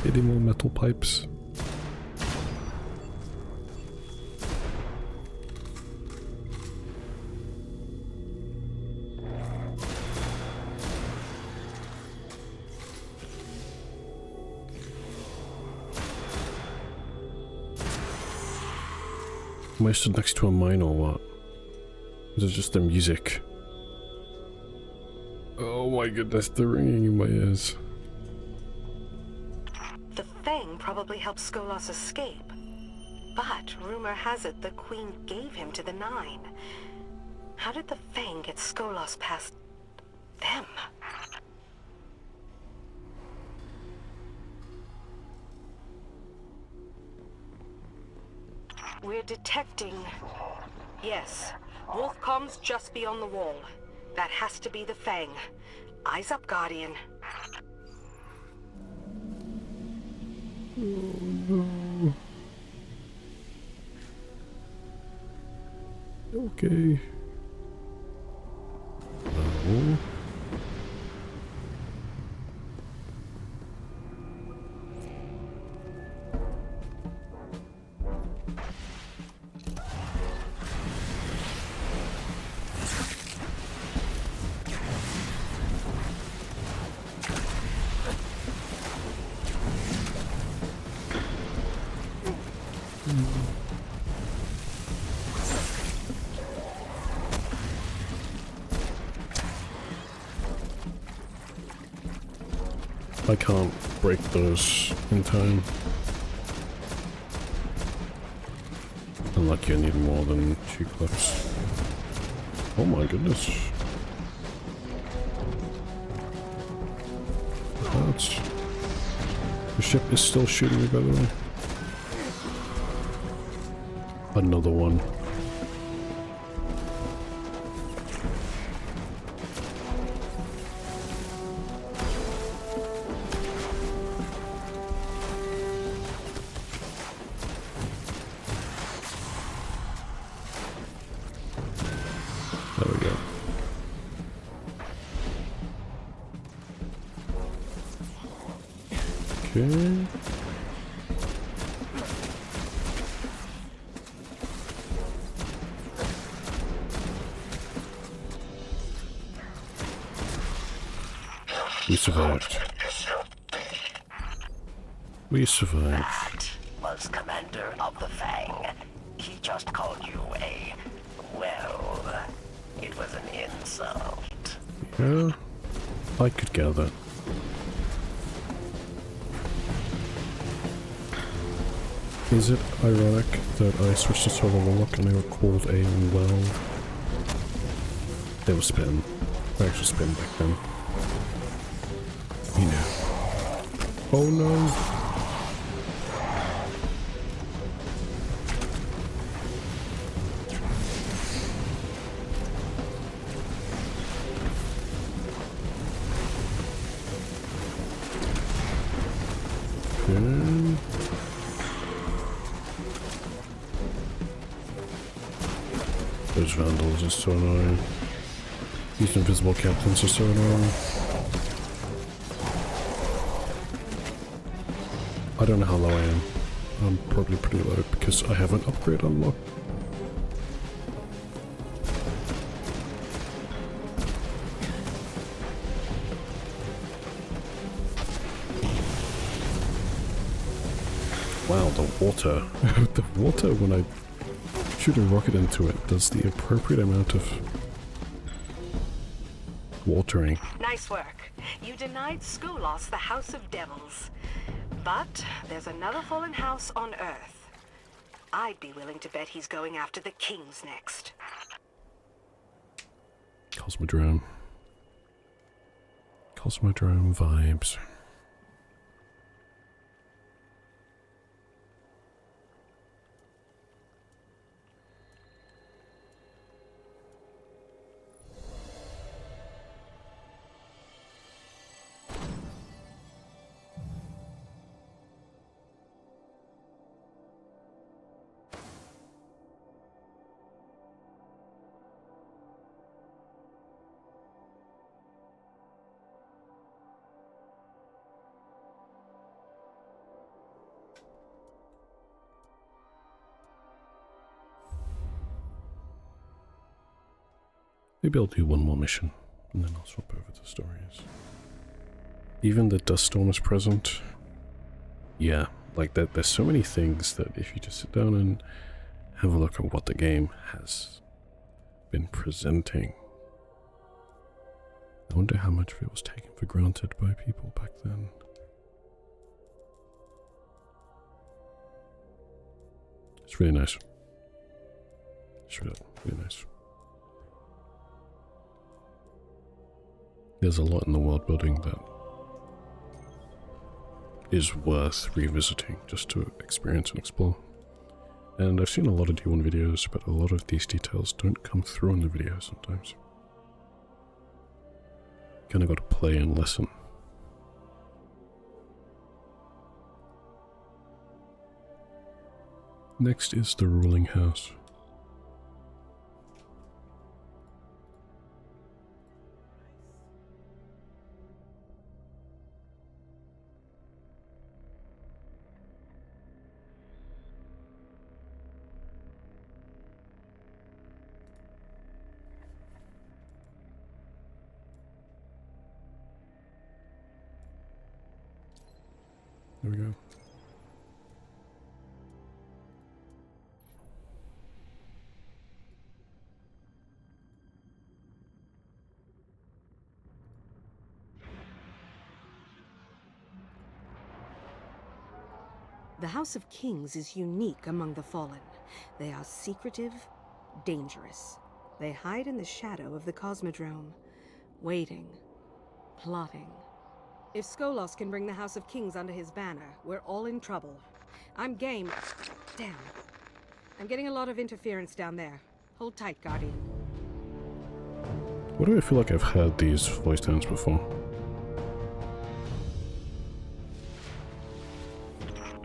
S1: Any more metal pipes? Am I stood next to a mine or what? Is it just the music? Oh my goodness, the ringing in my ears.
S8: The Fang probably helped Skolas escape. But rumor has it the Queen gave him to the Nine. How did the Fang get Skolas past them? We're detecting... Yes. Wolfcom's just beyond the wall. That has to be the Fang. Eyes up, Guardian.
S1: Oh no. Okay. No. I can't break those in time. Unlucky I need more than 2 clips. Oh my goodness. That's... The ship is still shooting me, by the way. Another one. There we go. Okay. We survived. We survived.
S9: That was Commander of the Fang. He just called you a... well... it was an insult.
S1: Yeah, I could gather. Is it ironic that I switched to solo lock and they were called a well? They were spin. They actually spin back then. You know. Oh no! Okay. Those vandals are so annoying. These invisible captains are so annoying. I don't know how low I am. I'm probably pretty low because I have an upgrade unlocked. Wow, the water. The water, when I shoot a rocket into it, does the appropriate amount of watering.
S8: Nice work. You denied Skolas the House of Devils. But there's another fallen house on Earth. I'd be willing to bet he's going after the kings next.
S1: Cosmodrome. Cosmodrome vibes. Maybe I'll do one more mission, and then I'll swap over to stories. Even the dust storm is present. Yeah, like there's so many things that if you just sit down and have a look at what the game has been presenting, I wonder how much of it was taken for granted by people back then. It's really nice. It's really nice. There's a lot in the world building that is worth revisiting just to experience and explore. And I've seen a lot of D1 videos, but a lot of these details don't come through in the video sometimes. Kinda gotta play and listen. Next is the ruling house. There we go.
S7: The House of Kings is unique among the Fallen. They are secretive, dangerous. They hide in the shadow of the Cosmodrome, waiting, plotting. If Skolos can bring the House of Kings under his banner, we're all in trouble. I'm game. Damn. I'm getting a lot of interference down there. Hold tight, Guardian.
S1: Why do I feel like I've heard these voice tones before?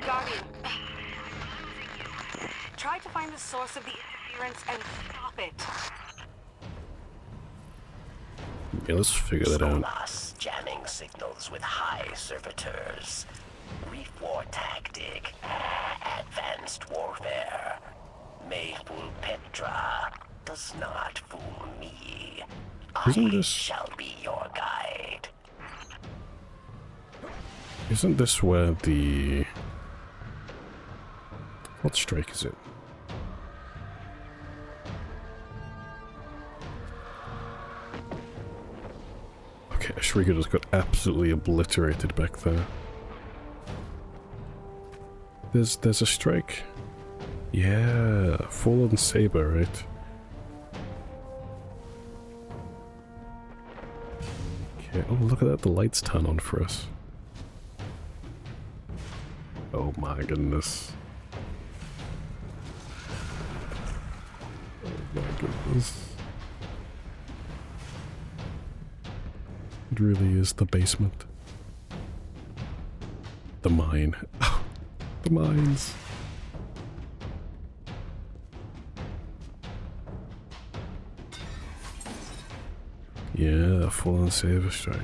S8: Guardian. Try to find the source of the interference and stop it.
S1: Yeah, let's figure that out.
S9: Skolas jamming signals with high servitors. Reef war tactic. Advanced warfare. May fool Petra. Does not fool me.
S1: Isn't
S9: I
S1: this...
S9: shall be your guide.
S1: Isn't this where the... What strike is it? Okay, Shrika just got absolutely obliterated back there. There's a strike. Yeah, Fallen Saber, right? Okay, oh look at that, the lights turn on for us. Oh my goodness. Oh my goodness. It really is the basement. The mine. Oh, the mines. Yeah, Fallen Saber strike.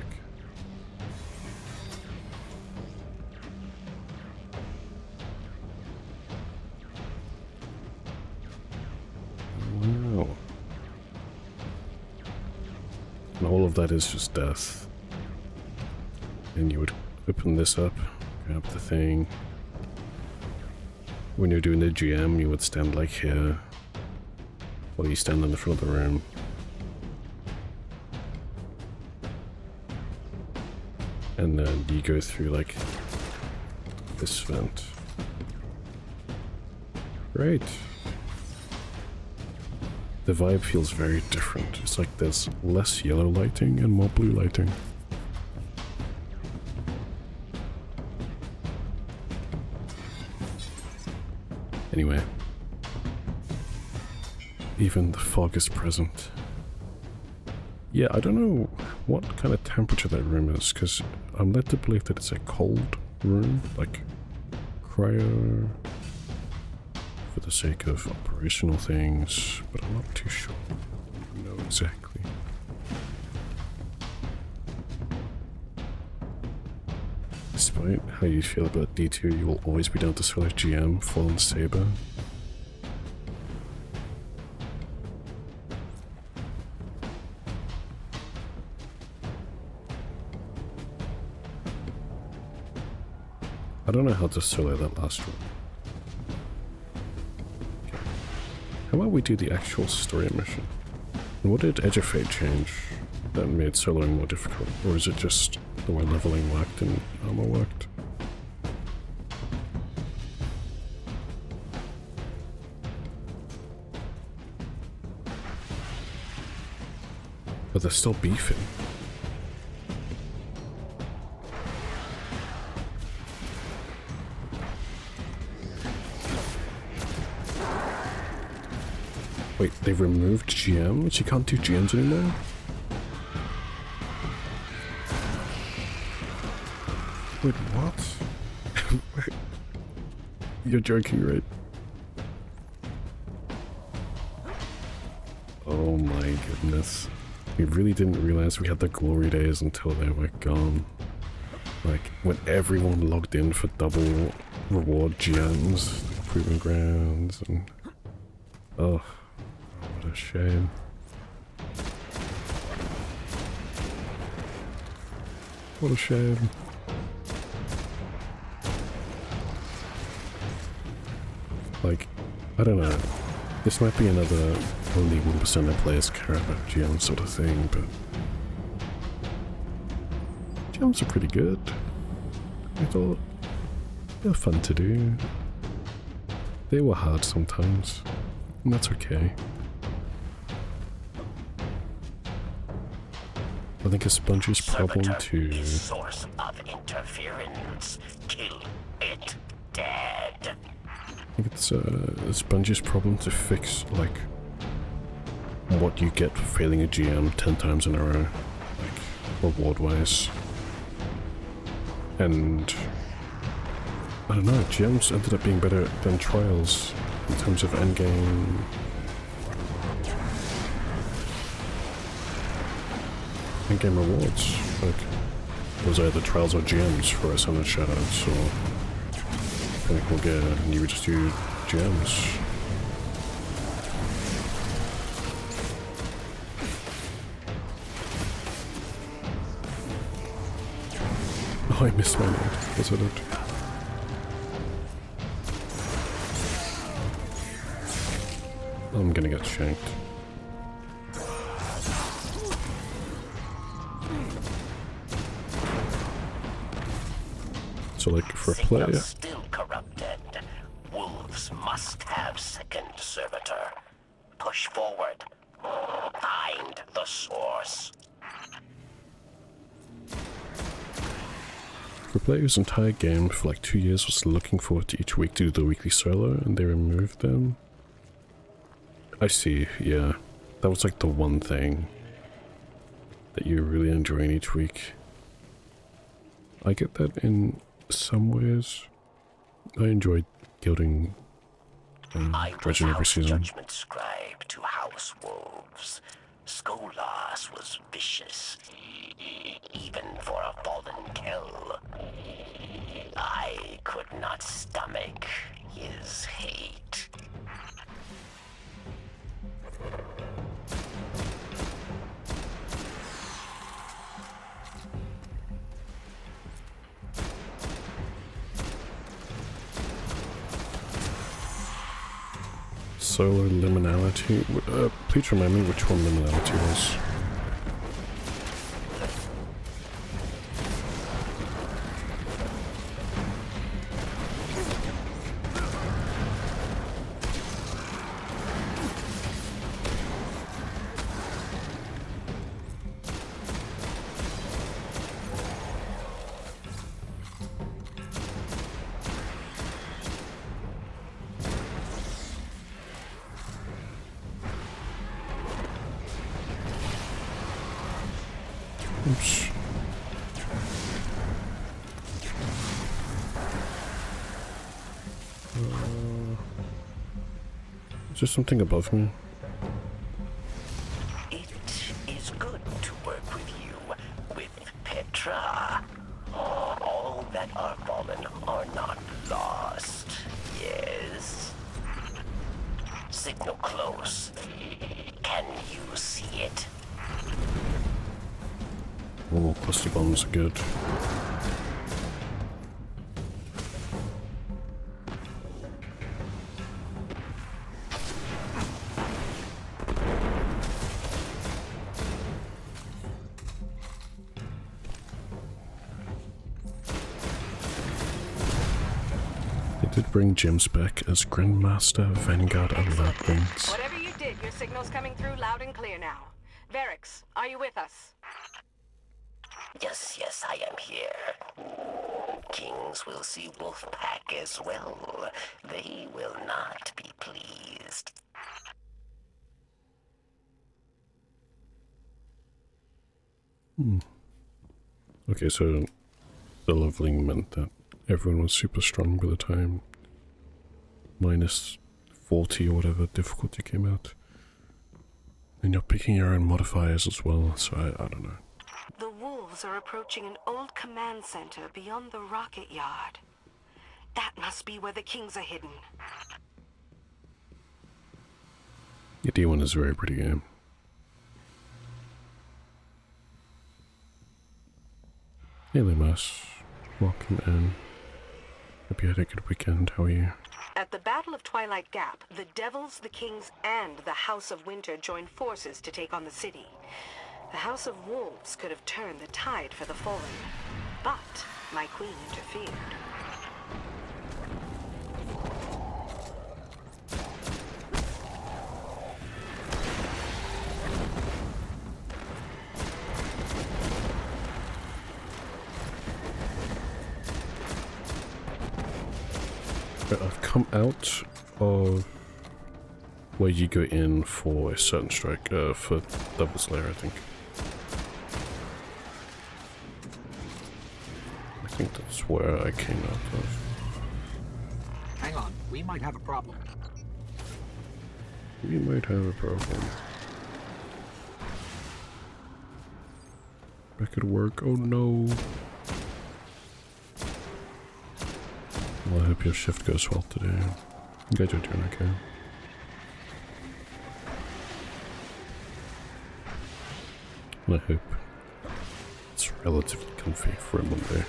S1: Wow. And all of that is just death. And you would open this up, grab the thing. When you're doing the GM, you would stand like here, while you stand in the front of the room. And then you go through like this vent. Great. The vibe feels very different. It's like there's less yellow lighting and more blue lighting. Anyway. Even the fog is present. Yeah, I don't know what kind of temperature that room is, because I'm led to believe that it's a cold room, like cryo, for the sake of operational things, but I'm not too sure. I don't know exactly. Despite how you feel about D2, you will always be down to solo GM, Fallen Saber. I don't know how to solo that last one. Okay. How about we do the actual story mission? And what did Edge of Fate change that made soloing more difficult? Or is it just the way leveling worked and armor worked? But they're still beefing. Wait, they've removed GMs? You can't do GMs anymore? Wait, what? Wait. You're joking, right? Oh my goodness. We really didn't realize we had the glory days until they were gone. Like, when everyone logged in for double reward GMs, Proving Grounds, and... Oh. What a shame. What a shame. Like, I don't know. This might be another only 1% of players care about GMs sort of thing, but... GMs are pretty good. I thought they were fun to do. They were hard sometimes, and that's okay. I think it's Bungie's problem to...
S9: Source of interference. Kill it dead.
S1: I think it's Bungie's problem to fix, like, what you get for failing a GM 10 times in a row, like, reward-wise. And... I don't know, GMs ended up being better than trials in terms of endgame. Endgame rewards. Like, those are either trials or GMs for us on the shoutouts, so I think we'll get, and you would just do GMs. Oh, I missed my node. Was it it? I'm gonna get shanked. So, like, for a player...
S9: Still corrupted. Wolves must have second servitor. Push forward. Find the source.
S1: For a player whose entire game for like 2 years was looking forward to each week to do the weekly solo, and they removed them... I see, yeah. That was like the one thing that you really enjoying each week. I get that in some ways. I enjoyed guilding dredging every season.
S9: Judgment scribe to House Wolves. Skolas was vicious, even for a fallen Kell. I could not stomach his hate.
S1: Solar Liminality. Please remind me which one Liminality was. Oops. Is there something above me?
S9: It is good to work with you, with Petra. All that are fallen are not lost, yes? Signal close. Can you see it?
S1: Oh, cluster bombs are good. They did bring James back as Grandmaster, Vanguard, and Labyrinth.
S8: Whatever you did, your signal's coming through loud and clear now. Varix, are you with us?
S9: Yes, I am here. Kings will see Wolfpack as well. They will not be pleased.
S1: Okay, so the leveling meant that everyone was super strong by the time minus 40 or whatever difficulty came out. And you're picking your own modifiers as well, so I don't know.
S8: The wolves are approaching an old command center beyond the rocket yard. That must be where the kings are hidden.
S1: Yeah, D1 is a very pretty game. Hey Limas, welcome in. Hope you had a good weekend, how are you?
S8: At the Battle of Twilight Gap, the Devils, the Kings, and the House of Winter joined forces to take on the city. The House of Wolves could have turned the tide for the fallen, but my queen interfered.
S1: I've come out of where you go in for a certain strike, for Devil's Lair, I think. I think that's where I came out of.
S4: Hang on, we might have a problem.
S1: We might have a problem. Back at work, oh no. Well, I hope your shift goes well today. I'm glad you're doing okay. And I hope it's relatively comfy for a Monday.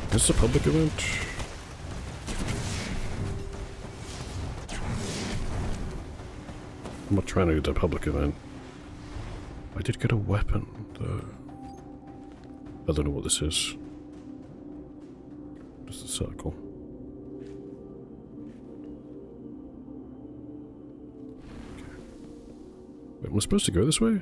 S1: Is this a public event? I'm not trying to get a public event. I did get a weapon, though. I don't know what this is. Just a circle. Okay. Wait, am I supposed to go this way?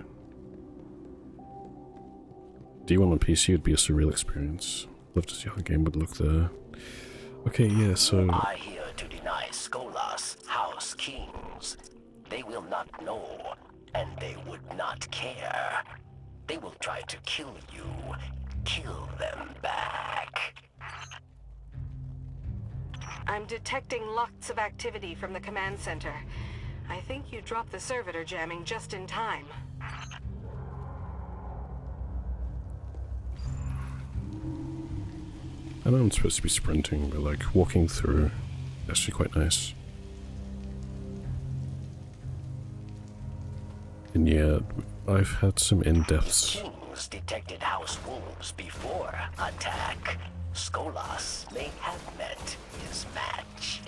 S1: D1 on PC would be a surreal experience. Love to see how the game would look there. Okay, yeah, so...
S9: Are here to deny Skolas, House Kings. They will not know, and they would not care. They will try to kill you. Kill them back.
S8: I'm detecting lots of activity from the command center. I think you dropped the servitor jamming just in time.
S1: I know I'm supposed to be sprinting, but like walking through is actually quite nice. And yeah, I've had some in-depths.
S9: Kings detected House Wolves before attack. Skolas may have met his match.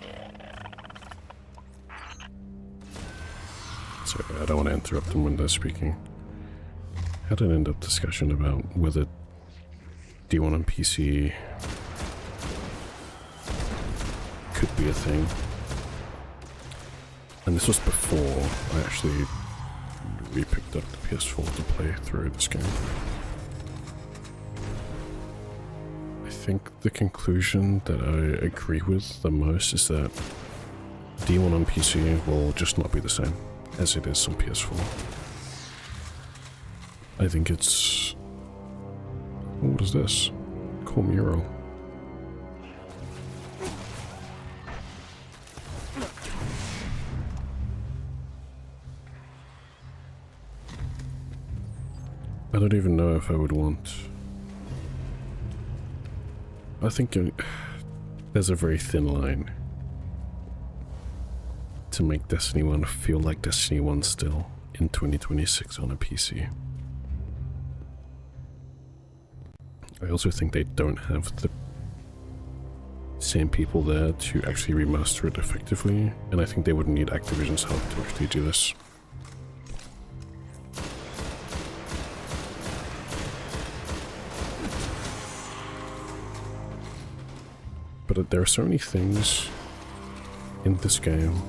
S1: Sorry, I don't want to interrupt them when they're speaking. Had an in-depth discussion about whether D1 on PC could be a thing. And this was before I actually re-picked up the PS4 to play through this game. I think the conclusion that I agree with the most is that D1 on PC will just not be the same as it is on PS4. I think it's... What is this? Cool mural. I don't even know if I would want... I think there's a very thin line to make Destiny 1 feel like Destiny 1 still in 2026 on a PC. I also think they don't have the same people there to actually remaster it effectively, and I think they would need Activision's help to actually do this. But there are so many things in this game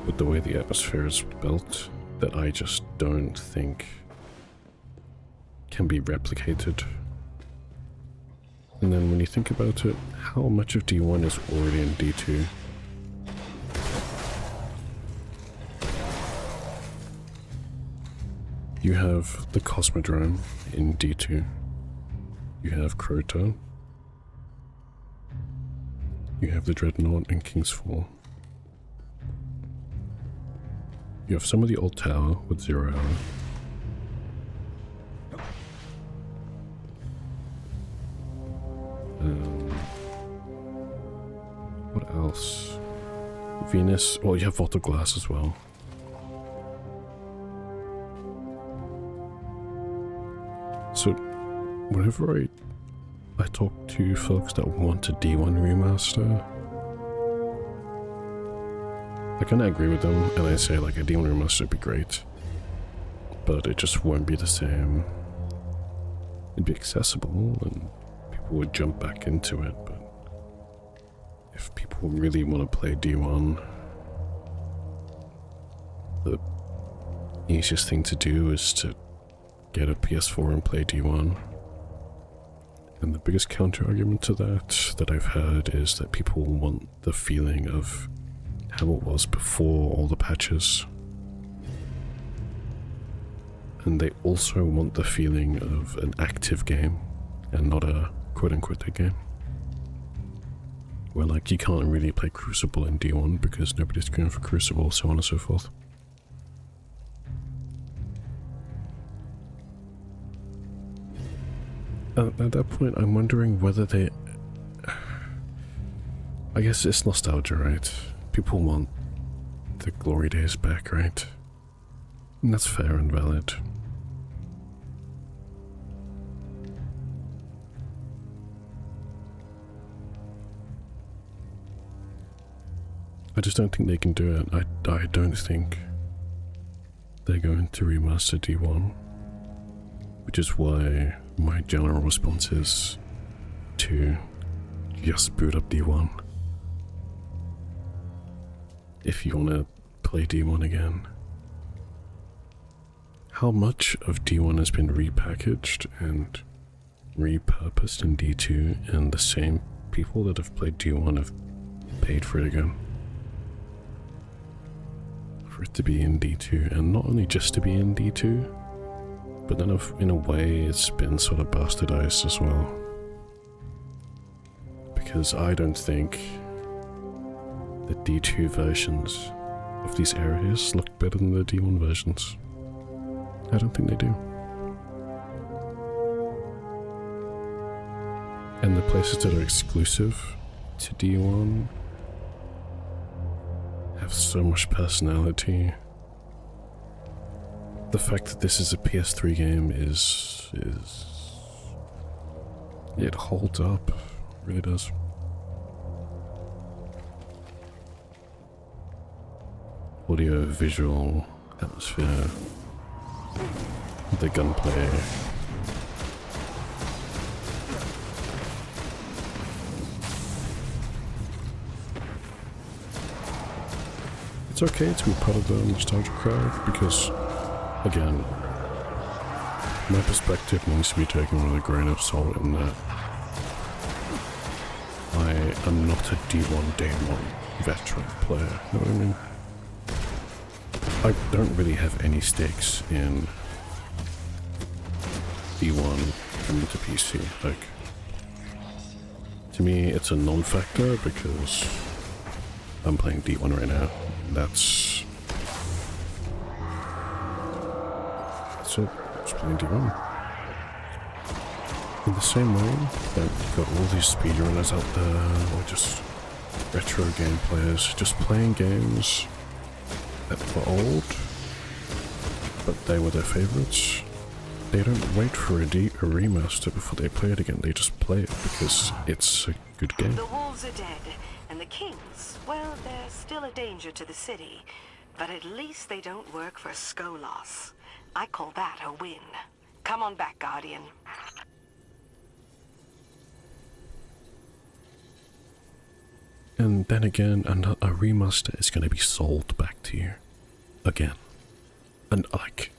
S1: with the way the atmosphere is built that I just don't think can be replicated. And then when you think about it, how much of D1 is already in D2? You have the Cosmodrome in D2. You have Crota. You have the Dreadnought in King's Fall. You have some of the old tower with 0 Hour. What else? Venus. Well, you have Vault of Glass as well. So, whenever I talk to folks that want a D1 remaster, I kind of agree with them, and I say like a D1 remaster would be great, but it just won't be the same. It'd be accessible, and people would jump back into it, but if people really want to play D1, the easiest thing to do is to get a PS4 and play D1. And the biggest counter-argument to that I've heard is that people want the feeling of how it was before all the patches. And they also want the feeling of an active game and not a quote-unquote dead game. Where like you can't really play Crucible in D1 because nobody's going for Crucible, so on and so forth. At that point, I'm wondering whether they... I guess it's nostalgia, right? People want the glory days back, right? And that's fair and valid. I just don't think they can do it. I don't think they're going to remaster D1. Which is why my general response is to just boot up D1. If you want to play D1 again. How much of D1 has been repackaged and repurposed in D2, and the same people that have played D1 have paid for it again? For it to be in D2, and not only just to be in D2, but then in a way it's been sort of bastardized as well. Because I don't think the D2 versions of these areas look better than the D1 versions. I don't think they do. And the places that are exclusive to D1 have so much personality. The fact that this is a PS3 game is it holds up, it really does. Audio, visual, atmosphere, the gunplay. It's okay to be part of the nostalgia crowd because, again, my perspective needs to be taken with a grain of salt in that am not a D1 Day 1 veteran player, you know what I mean? I don't really have any stakes in D1 coming to PC. Like, to me, it's a non-factor because I'm playing D1 right now. That's it. Just playing D1. In the same way that you've got all these speedrunners out there, or just retro game players, just playing games that were old, but they were their favorites. They don't wait for a remaster before they play it again, they just play it because it's a good game.
S8: The wolves are dead, and the kings, well, they're still a danger to the city. But at least they don't work for Skolas. I call that a win. Come on back, Guardian.
S1: And then again, a remaster is going to be sold back to you. Again. And like,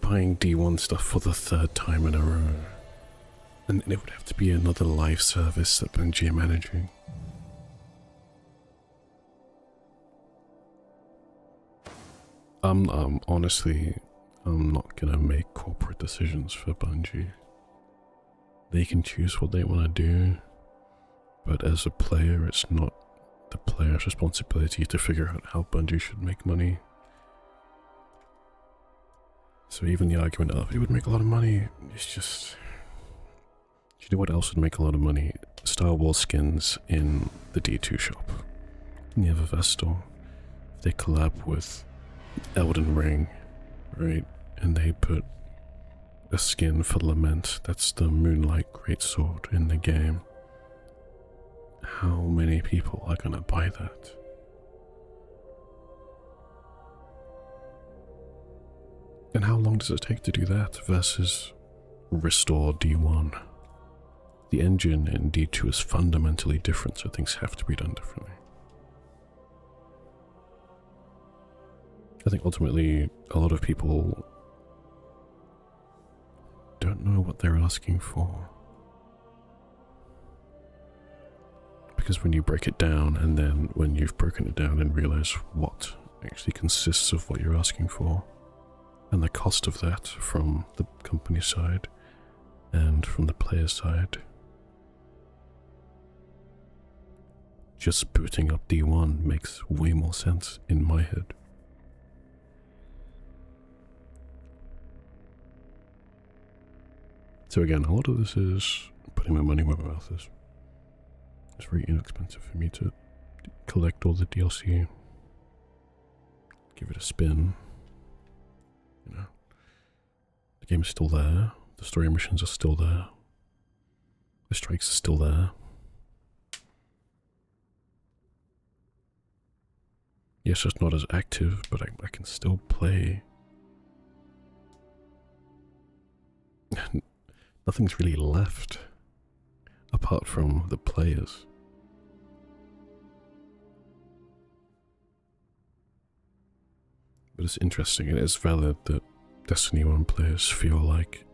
S1: buying D1 stuff for the third time in a row. And it would have to be another live service that Bungie are managing. Honestly, I'm not gonna make corporate decisions for Bungie. They can choose what they want to do, but as a player, it's not the player's responsibility to figure out how Bungie should make money. So even the argument of it would make a lot of money, it's just... Do you know what else would make a lot of money? Star Wars skins in the D2 shop. In the Eververse store. If they collab with Elden Ring, right? And they put a skin for Lament, that's the Moonlight Greatsword in the game. How many people are gonna buy that? And how long does it take to do that versus restore D1? The engine in D2 is fundamentally different, so things have to be done differently. I think ultimately a lot of people don't know what they're asking for. Because when you break it down, and then when you've broken it down and realize what actually consists of what you're asking for, and the cost of that from the company side and from the player side, just booting up D1 makes way more sense in my head. So again, a lot of this is putting my money where my mouth is. It's very inexpensive for me to collect all the DLC, give it a spin, you know. The game is still there, the story missions are still there, the strikes are still there. Yes, it's not as active, but I can still play. Nothing's really left apart from the players. But it's interesting, it is valid that Destiny 1 players feel like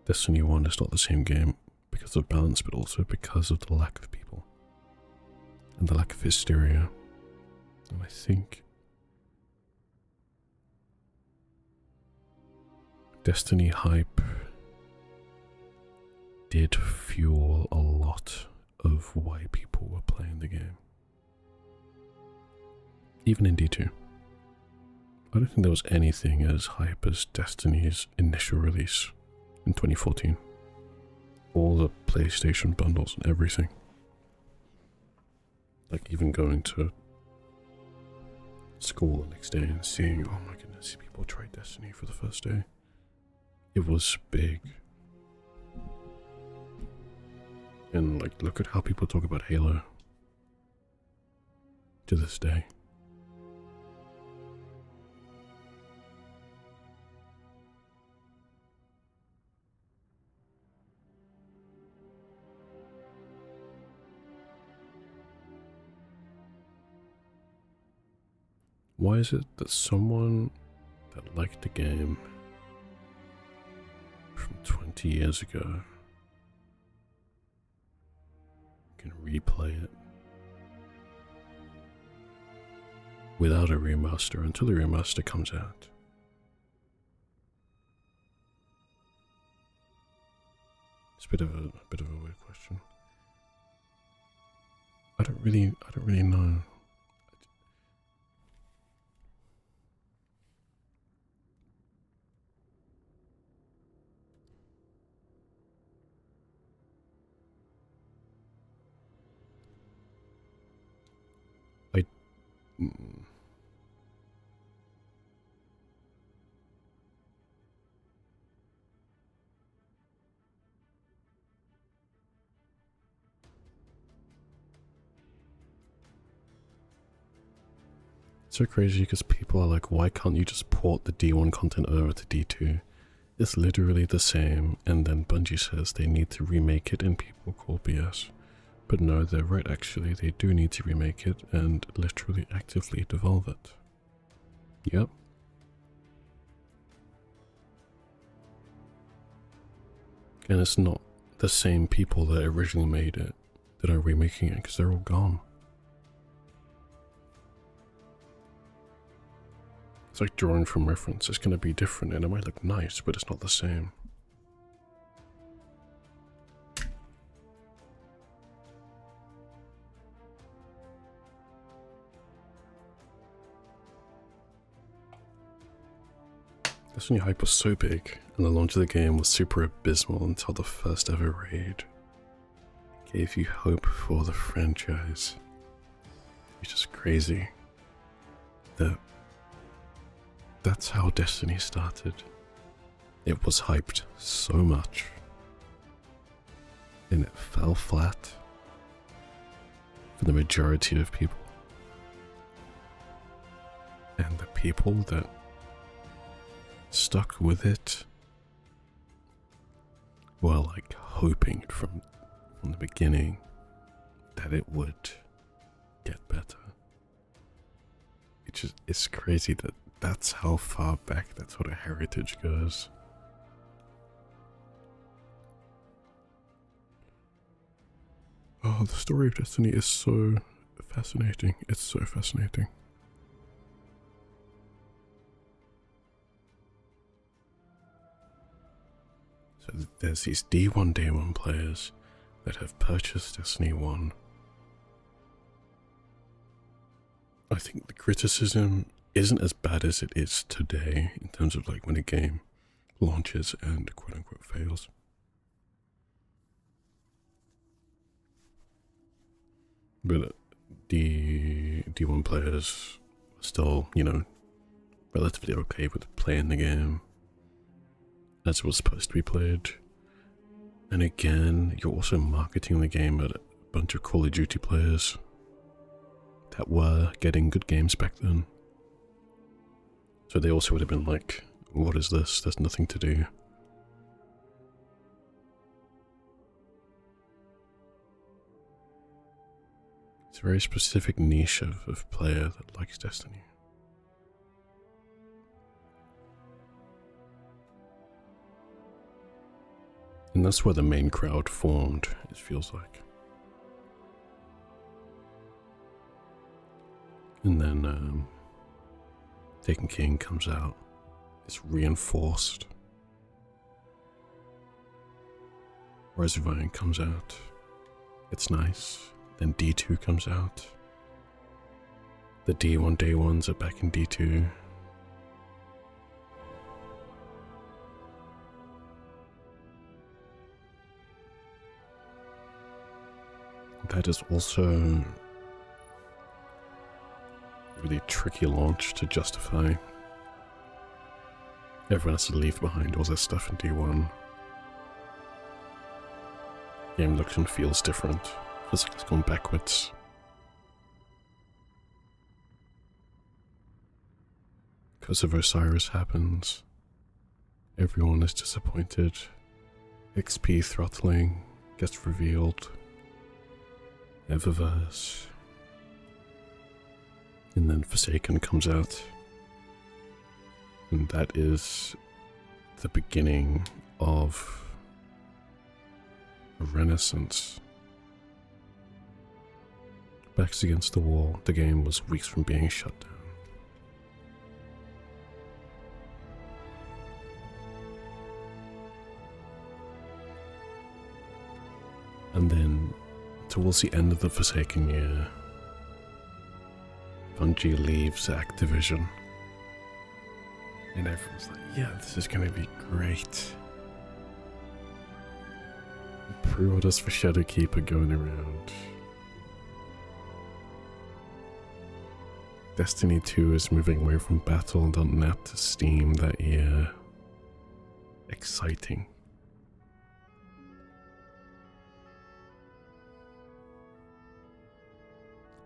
S1: Destiny 1 is not the same game because of balance, but also because of the lack of people and the lack of hysteria. And I think Destiny hype did fuel a lot of why people were playing the game. Even in D2. I don't think there was anything as hype as Destiny's initial release in 2014. All the PlayStation bundles and everything. Like even going to school the next day and seeing, oh my goodness, people tried Destiny for the first day. It was big. And like, look at how people talk about Halo to this day. Why is it that someone that liked the game from 20 years ago can replay it without a remaster until the remaster comes out. It's a bit of a weird question. I don't really know. It's so crazy because people are like, why can't you just port the D1 content over to D2? It's literally the same, and then Bungie says they need to remake it and people call BS. But no, they're right actually, they do need to remake it and literally actively devolve it. Yep. And it's not the same people that originally made it that are remaking it because they're all gone. It's like drawing from reference. It's going to be different and it might look nice, but it's not the same. Destiny hype was so big, and the launch of the game was super abysmal until the first ever raid. It gave you hope for the franchise. It's just crazy that that's how Destiny started. It was hyped so much, and it fell flat for the majority of people. And the people that stuck with it were like hoping from the beginning that it would get better. It's crazy that that's how far back that sort of heritage goes. Oh, the story of Destiny is so fascinating. It's so fascinating. So there's these D1 Day 1 players that have purchased Destiny 1. I think the criticism isn't as bad as it is today in terms of like when a game launches and quote unquote fails. But the D1 players are still, you know, relatively okay with playing the game as it was supposed to be played. And again, you're also marketing the game at a bunch of Call of Duty players that were getting good games back then. So they also would have been like, what is this? There's nothing to do. It's a very specific niche of player that likes Destiny. And that's where the main crowd formed, it feels like. And then Taken King comes out. It's reinforced. Reservoir comes out. It's nice. Then D2 comes out. The D1 Day 1s are back in D2. That is also a really tricky launch to justify. Everyone has to leave behind all their stuff in D1. Game looks and feels different. Feels like it's gone backwards. Because of Osiris happens. Everyone is disappointed. XP throttling gets revealed. Eververse. And then Forsaken comes out. And that is the beginning of a renaissance backs against the wall, the game was weeks from being shut down. And then, towards the end of the Forsaken year, Bungie leaves Activision. And everyone's like, yeah, this is going to be great. Pre-orders for Shadowkeep are going around. Destiny 2 is moving away from Battle.net to Steam that year. Exciting.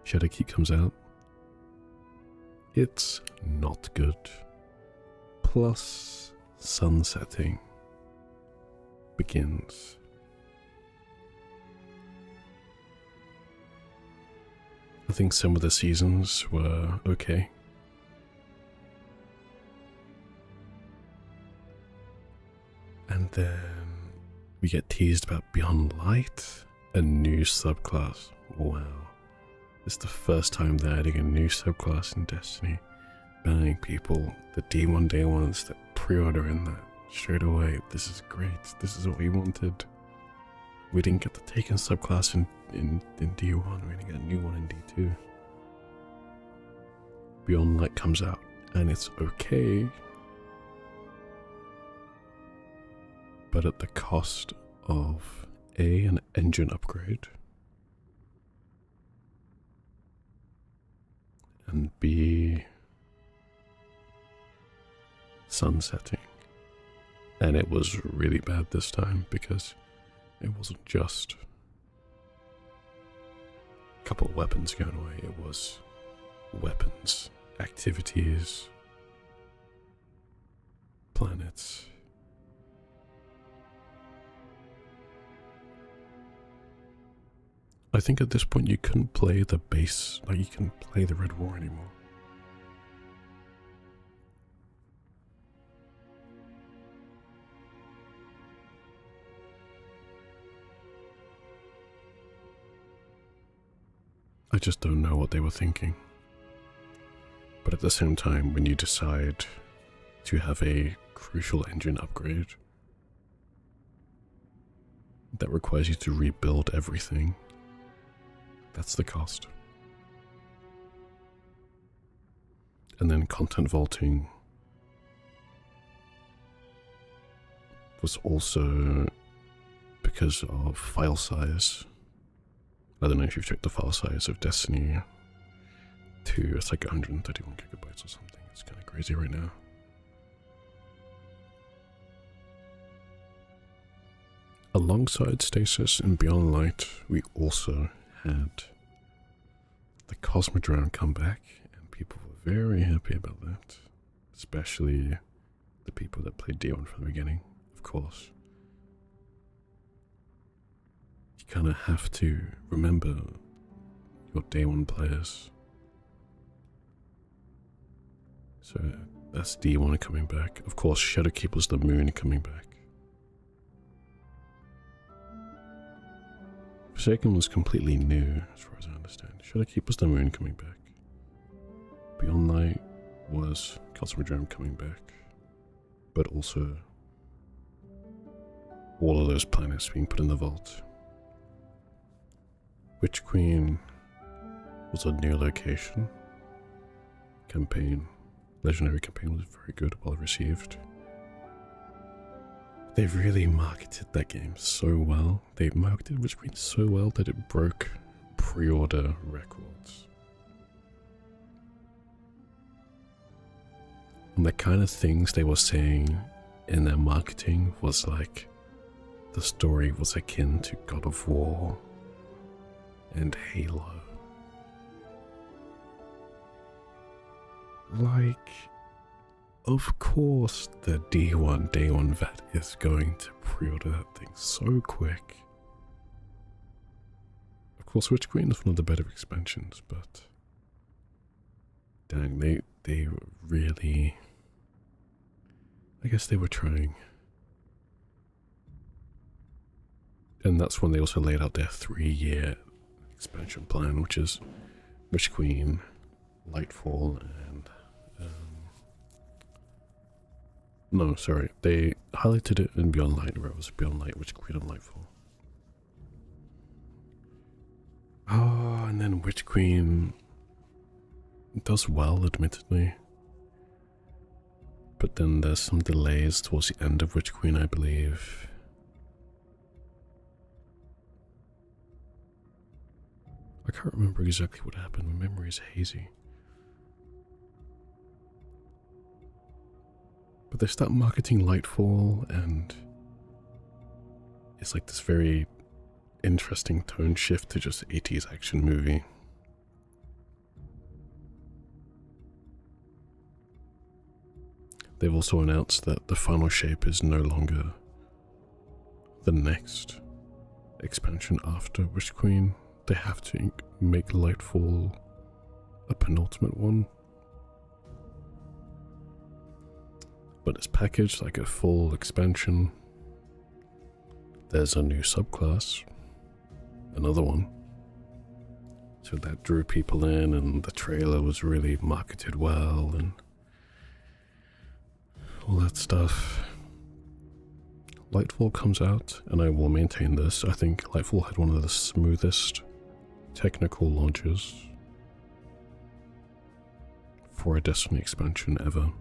S1: Shadowkeep comes out. It's not good. Plus, sunsetting begins. I think some of the seasons were okay. And then we get teased about Beyond Light, a new subclass. Wow. It's the first time they're adding a new subclass in Destiny. Bang, people, the D1 day ones that pre-order in that straight away. This is great. This is what we wanted. We didn't get the Taken subclass in D1. We didn't get a new one in D2. Beyond Light comes out, and it's okay. But at the cost of A, an engine upgrade, and B, sunsetting. And it was really bad this time because it wasn't just a couple of weapons going away, it was weapons, activities, planets. I think at this point you couldn't play the base, like you couldn't play the Red War anymore. I just don't know what they were thinking. But at the same time, when you decide to have a crucial engine upgrade that requires you to rebuild everything, that's the cost. And then content vaulting was also because of file size. I don't know if you've checked the file size of Destiny 2, it's like 131 gigabytes or something. It's kind of crazy right now. Alongside Stasis and Beyond Light, we also had the Cosmodrome come back, and people were very happy about that. Especially the people that played D1 from the beginning, of course. You kind of have to remember your day one players. So that's D1 coming back. Of course, Shadowkeep was the Moon coming back. Forsaken was completely new, as far as I understand. Shadowkeep was the Moon coming back. Beyond Light was Cosmodrome coming back. But also all of those planets being put in the vault. Witch Queen was a new location. Campaign, Legendary campaign was very good, well received. They really marketed that game so well. They marketed Witch Queen so well that it broke pre-order records. And the kind of things they were saying in their marketing was like, the story was akin to God of War and Halo. Like, of course the D1 Day 1 vet is going to pre-order that thing so quick. Of course, Witch Queen is one of the better expansions, but dang, they really, I guess they were trying. And that's when they also laid out their 3-year expansion plan, which is Witch Queen, Lightfall, and no, sorry, they highlighted it in Beyond Light, where it was Beyond Light, Witch Queen, and Lightfall. Oh, and then Witch Queen does well, admittedly. But then there's some delays towards the end of Witch Queen, I believe. I can't remember exactly what happened. My memory is hazy. But they start marketing Lightfall, and it's like this very interesting tone shift to just 80s action movie. They've also announced that the final shape is no longer the next expansion after Witch Queen. They have to make Lightfall a penultimate one. But it's packaged like a full expansion. There's a new subclass, another one. So that drew people in, and the trailer was really marketed well, and all that stuff. Lightfall comes out, and I will maintain this. I think Lightfall had one of the smoothest technical launches for a Destiny expansion ever.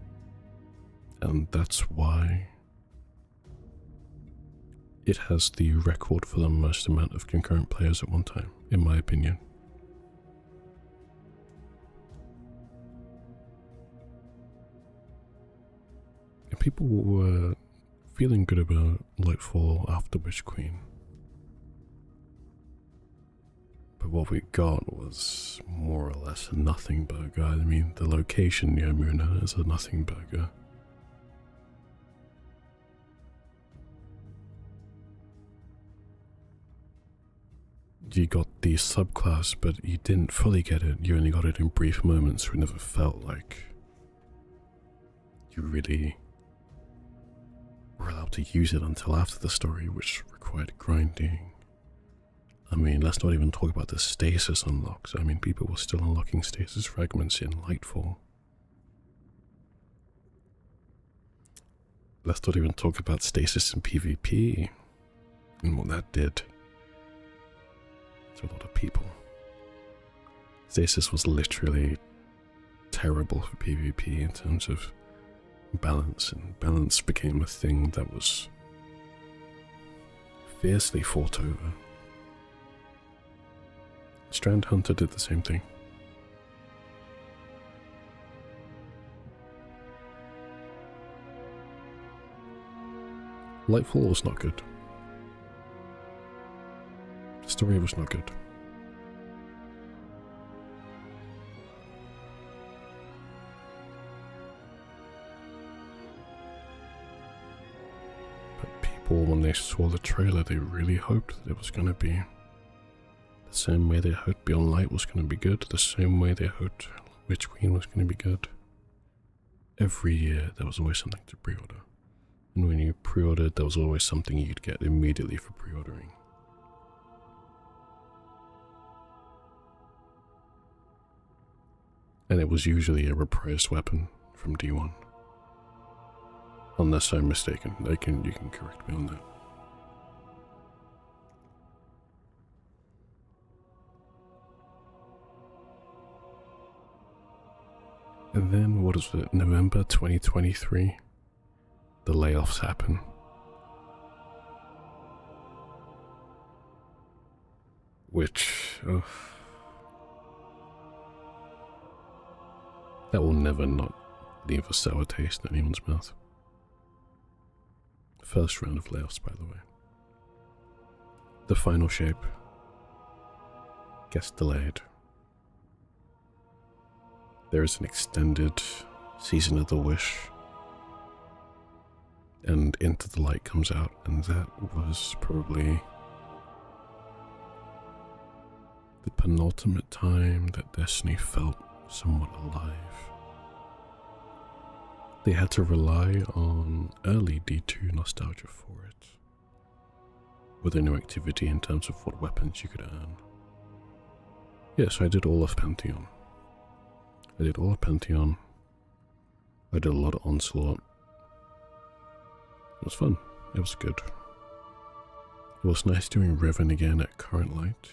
S1: And that's why it has the record for the most amount of concurrent players at one time, in my opinion. And people were feeling good about Lightfall after Witch Queen. But what we got was more or less a nothing burger. I mean, the location near Muna is a nothing burger. You got the subclass, but you didn't fully get it. You only got it in brief moments. You never felt like you really were allowed to use it until after the story, which required grinding. I mean, let's not even talk about the stasis unlocks. I mean, people were still unlocking stasis fragments in Lightfall. Let's not even talk about stasis in PvP and what that did to a lot of people. Stasis was literally terrible for PvP in terms of balance, and balance became a thing that was fiercely fought over. Strand Hunter did the same thing. Lightfall was not good. The story was not good. But people, when they saw the trailer, they really hoped that it was going to be the same way they hoped Beyond Light was going to be good, the same way they hoped Witch Queen was going to be good. Every year there was always something to pre-order. And when you pre-ordered, there was always something you'd get immediately for pre-ordering. And it was usually a reprised weapon from D1. Unless I'm mistaken, you can correct me on that. And then, what is it, November 2023? The layoffs happen. Which, that will never not leave a sour taste in anyone's mouth. First round of layoffs, by the way. The final shape gets delayed. There is an extended Season of the Wish, and Into the Light comes out, and that was probably the penultimate time that Destiny felt somewhat alive. They had to rely on early D2 nostalgia for it, with a new activity in terms of what weapons you could earn. Yes, I did all of Pantheon. I did all of Pantheon. I did a lot of Onslaught. It was fun. It was good. It was nice doing Riven again at current light.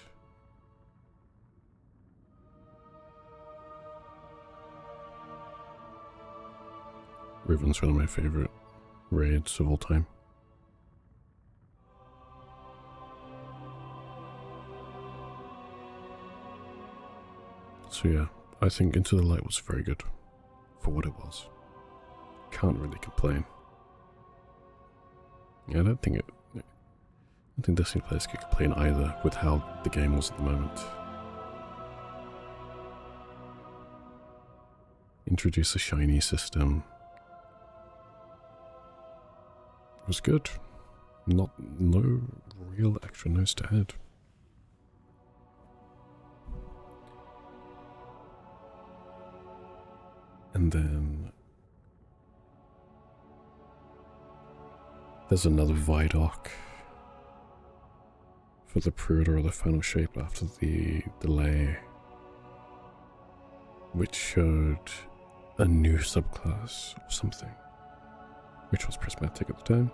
S1: Riven's one of my favorite raids of all time. So yeah, I think Into the Light was very good for what it was. Can't really complain. Yeah, I don't think Destiny players could complain either with how the game was at the moment. Introduce a shiny system. It was good. No real extra notes to add. And then there's another Vidoc for the pre-order of the final shape after the delay, which showed a new subclass or something, which was prismatic at the time.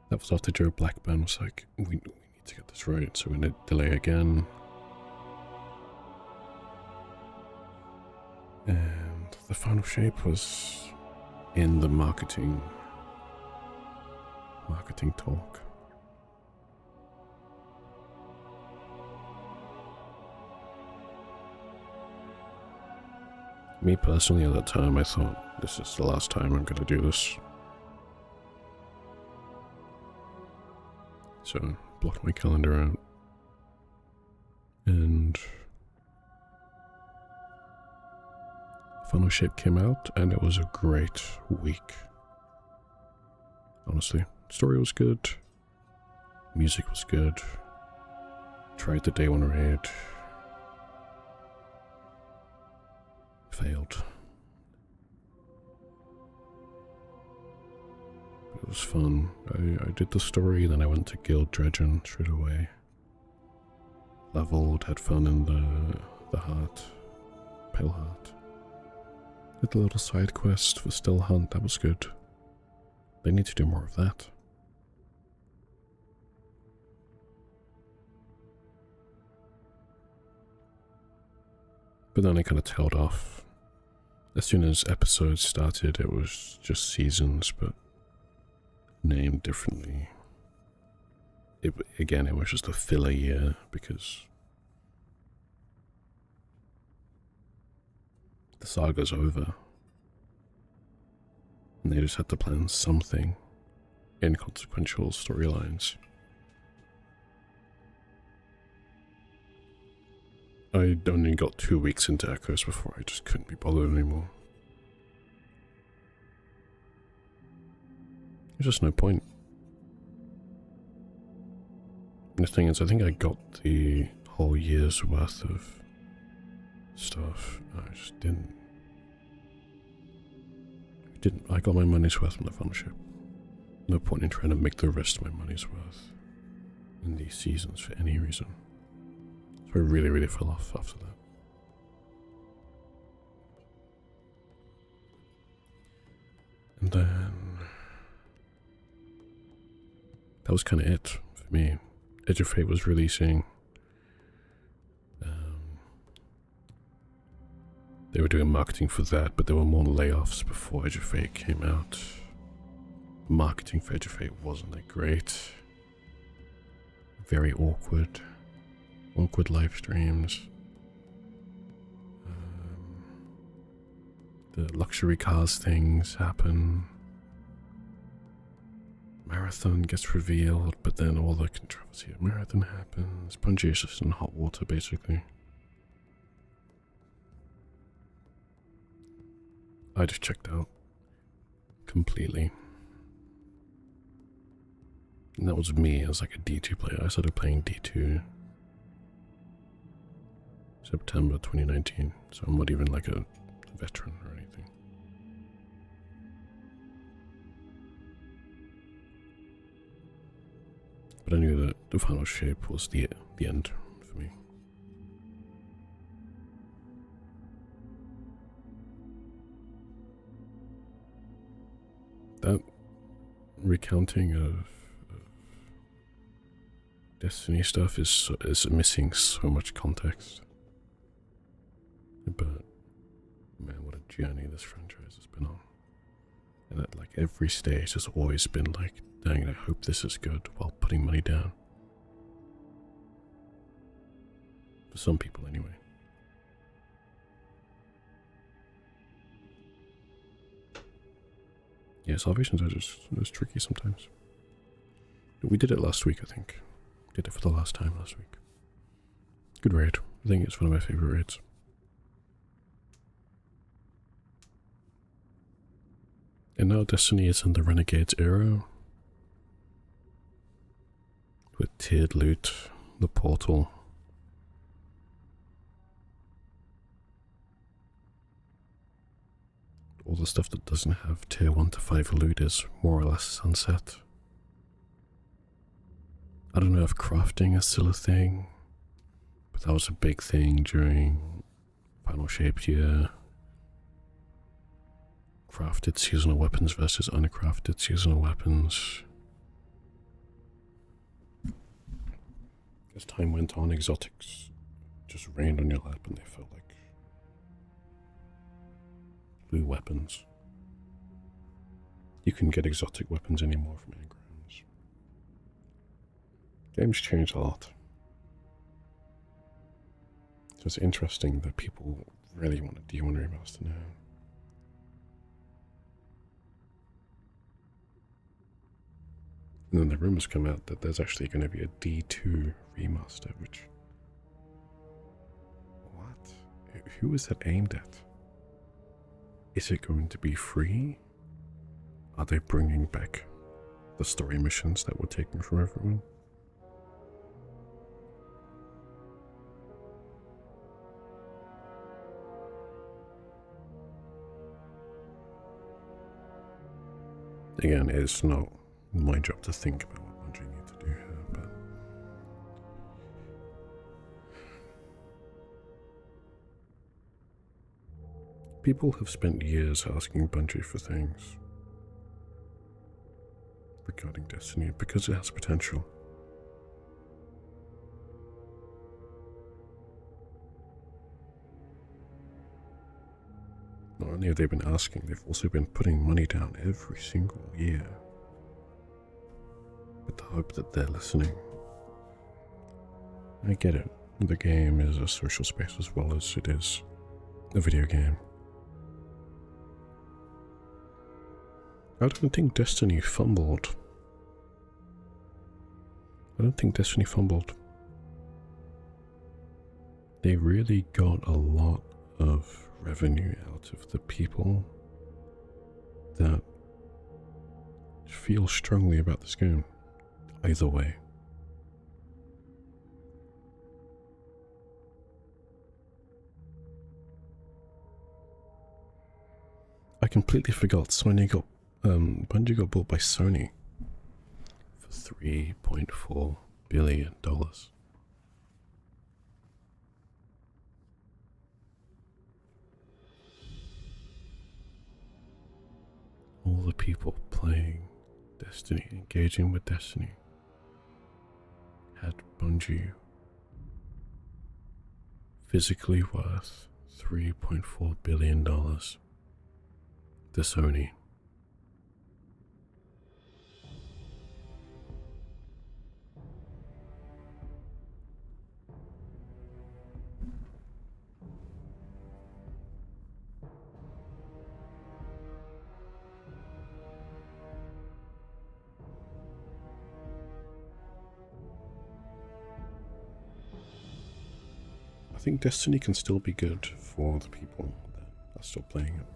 S1: That was after Joe Blackburn was like, we need to get this right, so we're going to delay again. And the final shape was in the marketing talk. Me personally at that time, I thought, this is the last time I'm going to do this. So, blocked my calendar out. And Final Shape came out, and it was a great week. Honestly, story was good, music was good. Tried the day one raid, failed. But it was fun. I did the story, then I went to Guild Dredgen straight away. Leveled, had fun in the heart, Pale Heart. Did the little side quest for Still Hunt, that was good. They need to do more of that. But then I kind of tailed off. As soon as episodes started, it was just seasons, but named differently. Again, it was just a filler year because the saga's over. And they just had to plan something. Inconsequential storylines. I only got 2 weeks into Echoes before I just couldn't be bothered anymore. There's just no point. And the thing is, I think I got the whole year's worth of stuff. I just didn't. I got my money's worth from the Final Shape. No point in trying to make the rest of my money's worth in these seasons for any reason. So I really, really fell off after that. And then that was kind of it for me. Edge of Fate was releasing. They were doing marketing for that, but there were more layoffs before Edge of Fate came out. Marketing for Edge of Fate wasn't that great. Very awkward. Awkward live streams. The luxury cars things happen. Marathon gets revealed, but then all the controversy of Marathon happens. Bungie is just in hot water, basically. I just checked out completely. And that was me as like a D2 player. I started playing D2 September 2019, so I'm not even like a veteran or anything. But I knew that the final shape was the end for me. That recounting of Destiny stuff is missing so much context. But man, what a journey this franchise has been on. And at like every stage has always been like, dang, I hope this is good, while putting money down. For some people anyway. Yeah, Salvations are just tricky sometimes. We did it last week, I think. Did it for the last time last week. Good raid. I think it's one of my favorite raids. And now Destiny is in the Renegades era. With tiered loot, the portal. All the stuff that doesn't have tier 1 to 5 loot is more or less sunset. I don't know if crafting is still a thing, but that was a big thing during Final Shape year. Crafted seasonal weapons versus uncrafted seasonal weapons. As time went on, exotics just rained on your lap and they felt like blue weapons. You couldn't get exotic weapons anymore from engrams. Game's changed a lot. So it's interesting that people really want a D1 remaster now. And then the rumors come out that there's actually going to be a D2 remaster, which... What? Who is that aimed at? Is it going to be free? Are they bringing back the story missions that were taken from everyone? Again, it's not my job to think about what Bungie need to do here, but people have spent years asking Bungie for things regarding Destiny because it has potential. Not only have they been asking, they've also been putting money down every single year with the hope that they're listening. I get it. The game is a social space as well as it is a video game. I don't think Destiny fumbled. They really got a lot of revenue out of the people that feel strongly about this game. Either way. I completely forgot Bungie got bought by Sony for $3.4 billion. All the people playing Destiny, engaging with Destiny, had Bungie physically worth $3.4 billion to Sony. I think Destiny can still be good for the people that are still playing it.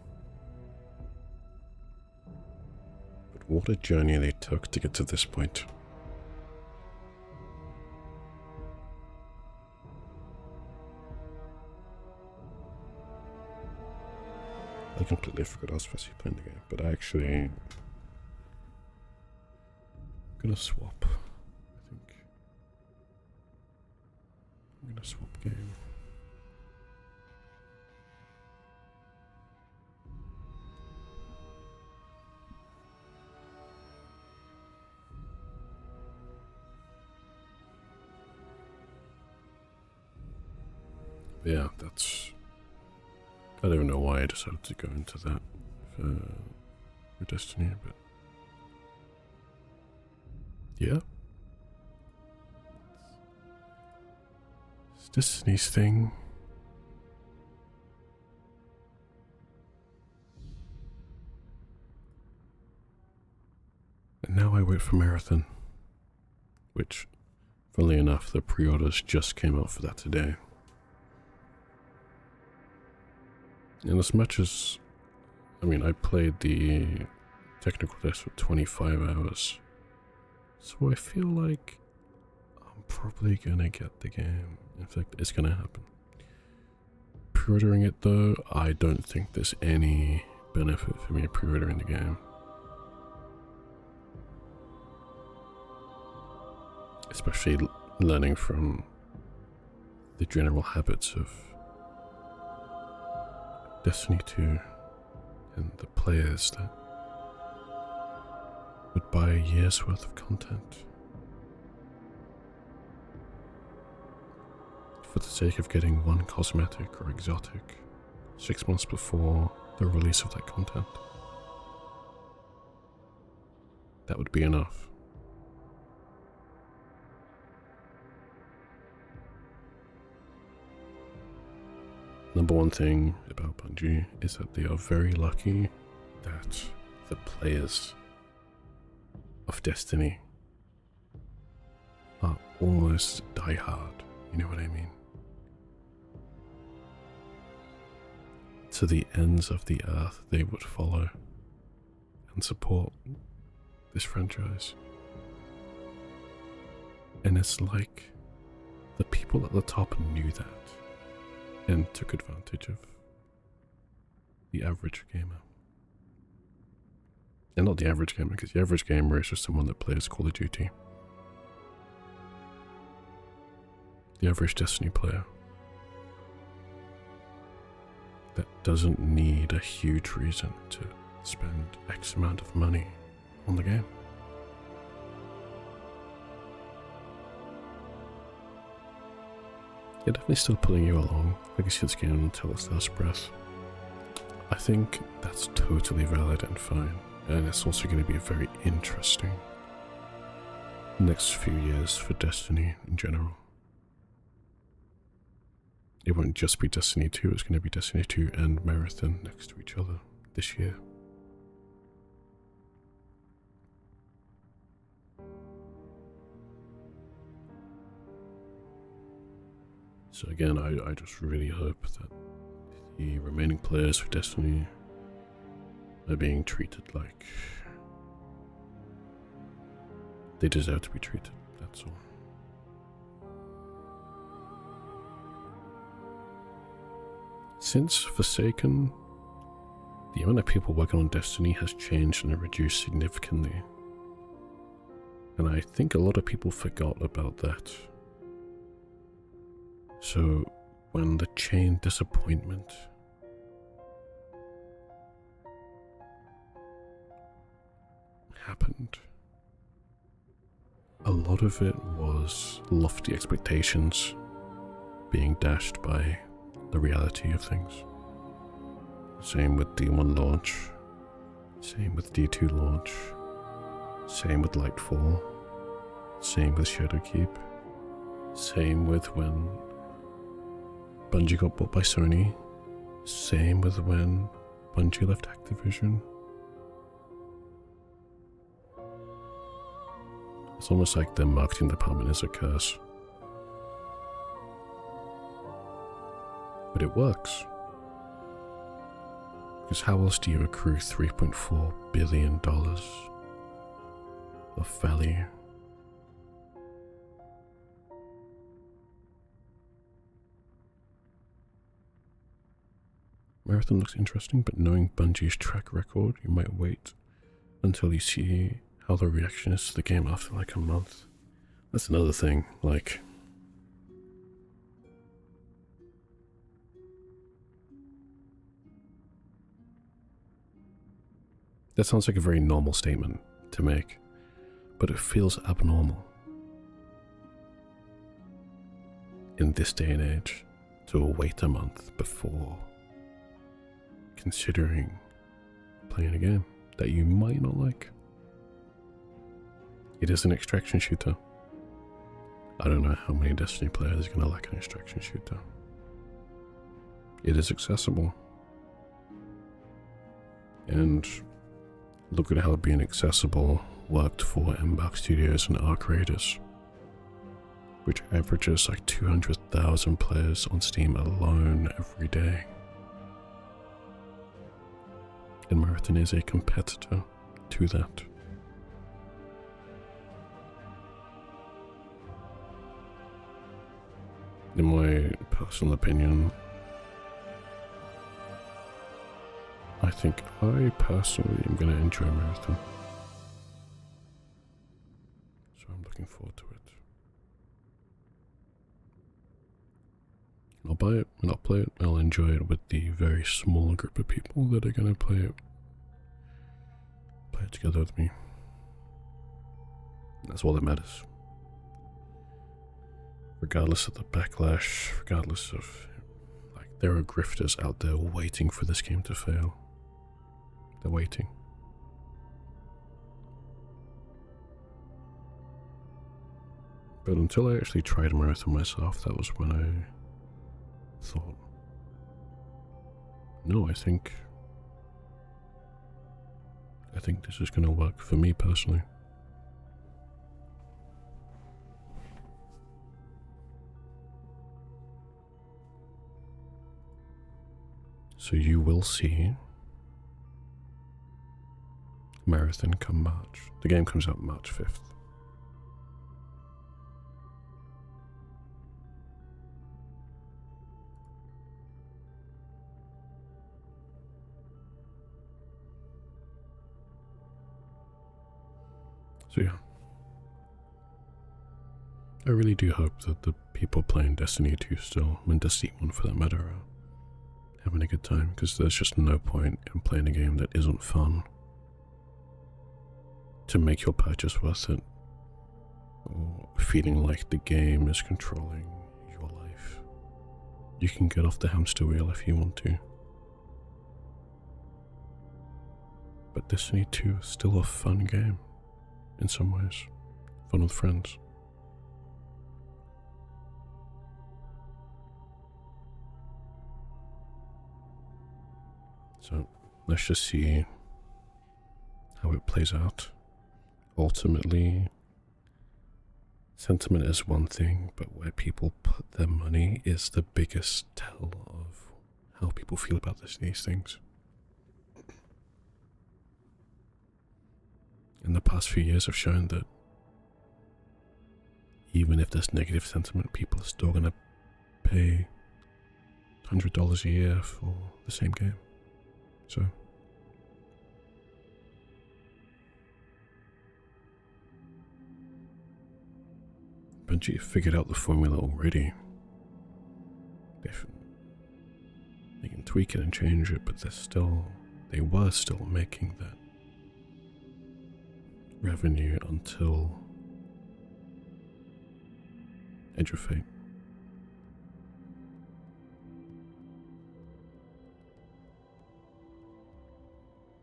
S1: But what a journey they took to get to this point. I completely forgot I was supposed to be playing the game, but I actually... I'm gonna swap, I think. I'm gonna swap game. Yeah, that's... I don't even know why I decided to go into that for Destiny, but... Yeah. It's Destiny's thing. And now I wait for Marathon. Which, funnily enough, the pre-orders just came out for that today. And as much as, I mean, I played the technical test for 25 hours, so I feel like I'm probably gonna get the game. In fact, it's gonna happen. Pre-ordering it though, I don't think there's any benefit for me pre-ordering the game. Especially learning from the general habits of Destiny 2 and the players that would buy a year's worth of content for the sake of getting one cosmetic or exotic 6 months before the release of that content. That would be enough. Number one thing about Bungie is that they are very lucky that the players of Destiny are almost diehard, you know what I mean? To the ends of the earth they would follow and support this franchise. And it's like the people at the top knew that and took advantage of the average gamer. And not the average gamer, because the average gamer is just someone that plays Call of Duty. The average Destiny player that doesn't need a huge reason to spend X amount of money on the game. They're definitely still pulling you along. I guess this game until its last breath. I think that's totally valid and fine, and it's also going to be a very interesting next few years for Destiny in general. It won't just be Destiny 2, it's going to be Destiny 2 and Marathon next to each other this year. So again, I just really hope that the remaining players of Destiny are being treated like they deserve to be treated, that's all. Since Forsaken, the amount of people working on Destiny has changed and reduced significantly. And I think a lot of people forgot about that. So, when the chain disappointment happened, a lot of it was lofty expectations being dashed by the reality of things. Same with D1 launch, same with D2 launch, same with Lightfall, same with Shadowkeep, same with when Bungie got bought by Sony, same with when Bungie left Activision. It's almost like their marketing department is a curse. But it works. Because how else do you accrue $3.4 billion of value? Marathon looks interesting, but knowing Bungie's track record, you might wait until you see how the reaction is to the game after like a month. That's another thing, like, That sounds like a very normal statement to make, but it feels abnormal in this day and age to wait a month before considering playing a game that you might not like. It is an extraction shooter. I don't know how many Destiny players are going to like an extraction shooter. It is accessible. And look at how being accessible worked for Embark Studios and Arc Raiders, which averages like 200,000 players on Steam alone every day. And Marathon is a competitor to that. In my personal opinion, I think I personally am going to enjoy Marathon. So I'm looking forward to it. I'll buy it and I'll play it. I'll enjoy it with the very small group of people that are going to play it together with me. That's all that matters. Regardless of the backlash, regardless of, like, there are grifters out there waiting for this game to fail. They're waiting. But until I actually tried Marathon myself, that was when I thought, no, I think this is going to work for me personally. So you will see Marathon come March. The game comes out March 5th. So yeah, I really do hope that the people playing Destiny 2 still, and Destiny 1 for that matter, are having a good time, because there's just no point in playing a game that isn't fun to make your purchase worth it, or feeling like the game is controlling your life. You can get off the hamster wheel if you want to. But Destiny 2 is still a fun game. In some ways, fun with friends. So let's just see how it plays out. Ultimately, sentiment is one thing, but where people put their money is the biggest tell of how people feel about these things. In the past few years have shown that even if there's negative sentiment, people are still going to pay $100 a year for the same game. So Bungie figured out the formula already. They can tweak it and change it, but they were still making that revenue until Edge of Fate.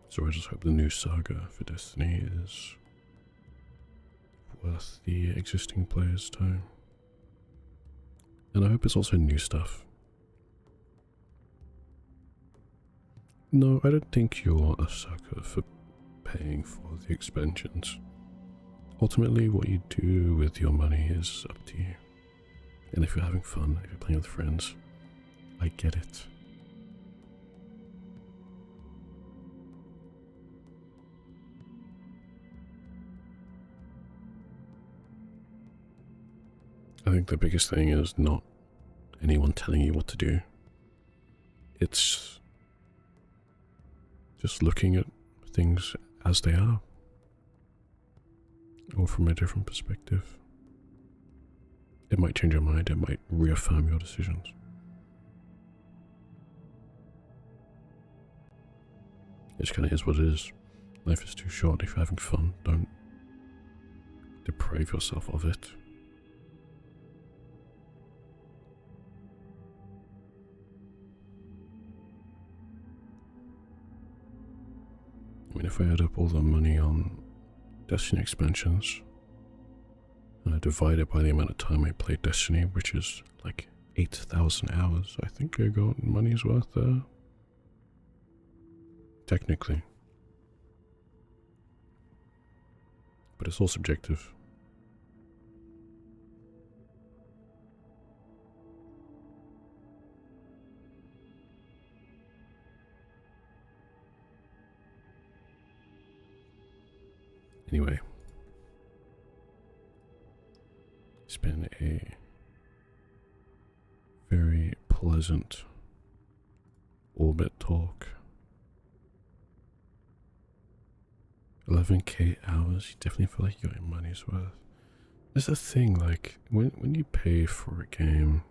S1: So I just hope the new saga for Destiny is worth the existing players' time. And I hope it's also new stuff. No, I don't think you're a sucker for paying for the expansions. Ultimately, what you do with your money is up to you. And if you're having fun, if you're playing with friends, I get it. I think the biggest thing is not anyone telling you what to do. It's just looking at things as they are, or from a different perspective. It might change your mind, it might reaffirm your decisions. It just kind of is what it is. Life is too short. If you're having fun, don't deprive yourself of it. I mean, if I add up all the money on Destiny expansions, and I divide it by the amount of time I played Destiny, which is like 8,000 hours, I think I got money's worth there. Technically. But it's all subjective. Anyway, it's been a very pleasant orbit talk. 11k hours, you definitely feel like you got your money's worth. There's a thing, like, when you pay for a game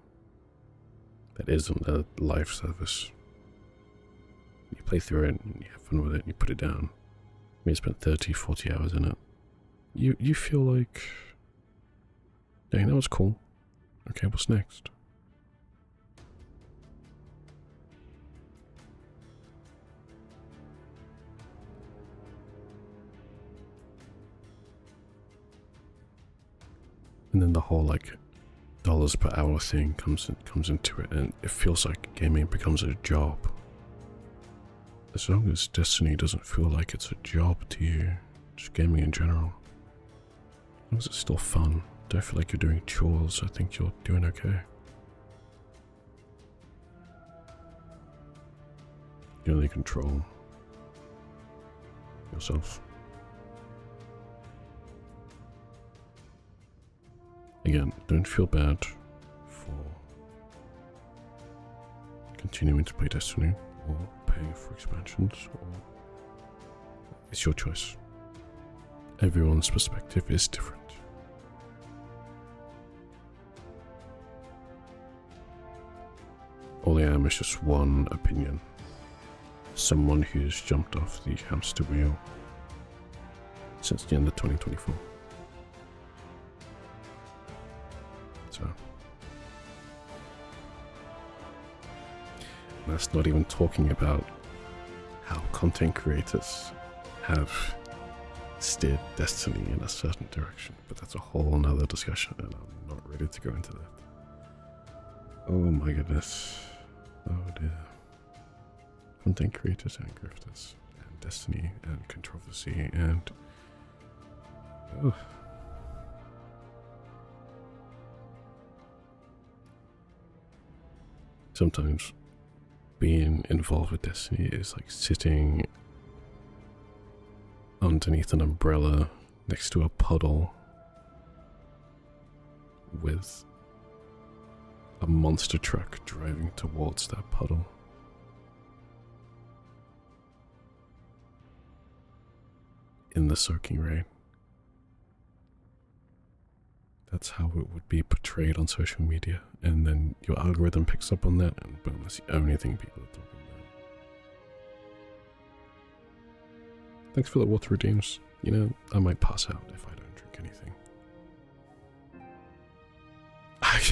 S1: that isn't a live service, you play through it and you have fun with it and you put it down. You spent 30, 40 hours in it. You feel like, dang, that was cool. Okay, what's next? And then the whole like dollars per hour thing comes into it, and it feels like gaming becomes a job. As long as Destiny doesn't feel like it's a job to you, just gaming in general, as long as it's still fun, don't feel like you're doing chores, I think you're doing okay. You only control yourself. Again, don't feel bad for continuing to play Destiny or paying for expansions, or it's your choice. Everyone's perspective is different. All I am is just one opinion. Someone who's jumped off the hamster wheel since the end of 2024. So, that's not even talking about how content creators have steered Destiny in a certain direction, but that's a whole nother discussion and I'm not ready to go into that. Oh my goodness. Oh dear. Content creators and grifters, and Destiny and controversy and sometimes being involved with Destiny is like sitting underneath an umbrella next to a puddle with a monster truck driving towards that puddle. In the soaking rain. That's how it would be portrayed on social media, and then your algorithm picks up on that, and boom, that's the only thing people are talking about. Thanks for the water redeems. You know, I might pass out if I don't drink anything. I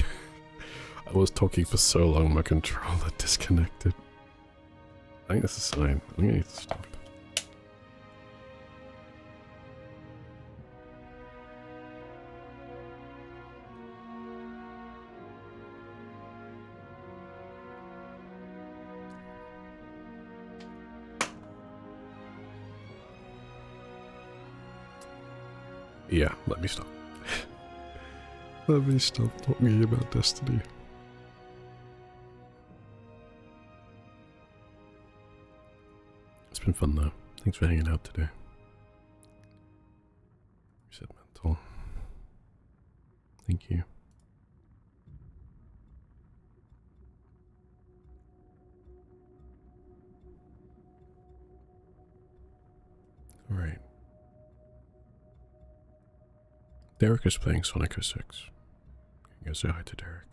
S1: was talking for so long, my controller disconnected. I think that's a sign. I'm gonna need to stop. Yeah, let me stop. Let me stop talking about Destiny. It's been fun though. Thanks for hanging out today. Reset mental. Thank you. Alright. Derek is playing Sonic 06. You can go say hi to Derek.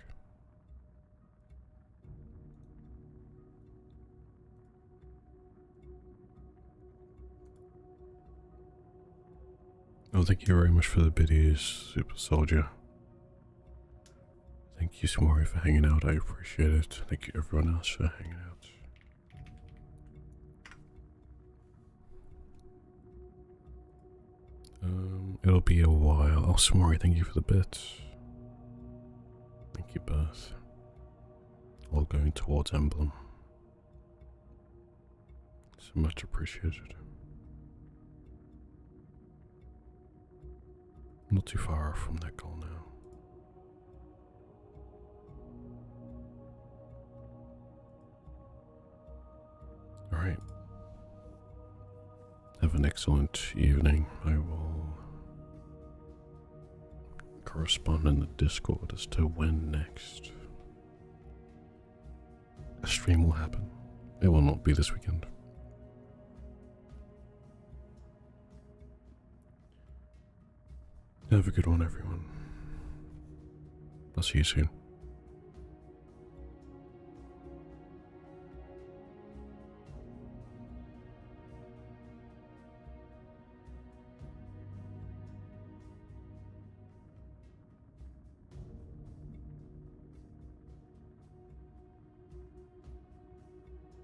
S1: Oh, thank you very much for the biddies, Super Soldier. Thank you, Smori, for hanging out. I appreciate it. Thank you, everyone else, for hanging out. It'll be a while. Oh, Smori, thank you for the bits. Thank you both. All going towards Emblem. So much appreciated. Not too far from that goal now. Alright. Have an excellent evening. I will correspond in the Discord as to when next a stream will happen. It will not be this weekend. Have a good one, everyone. I'll see you soon.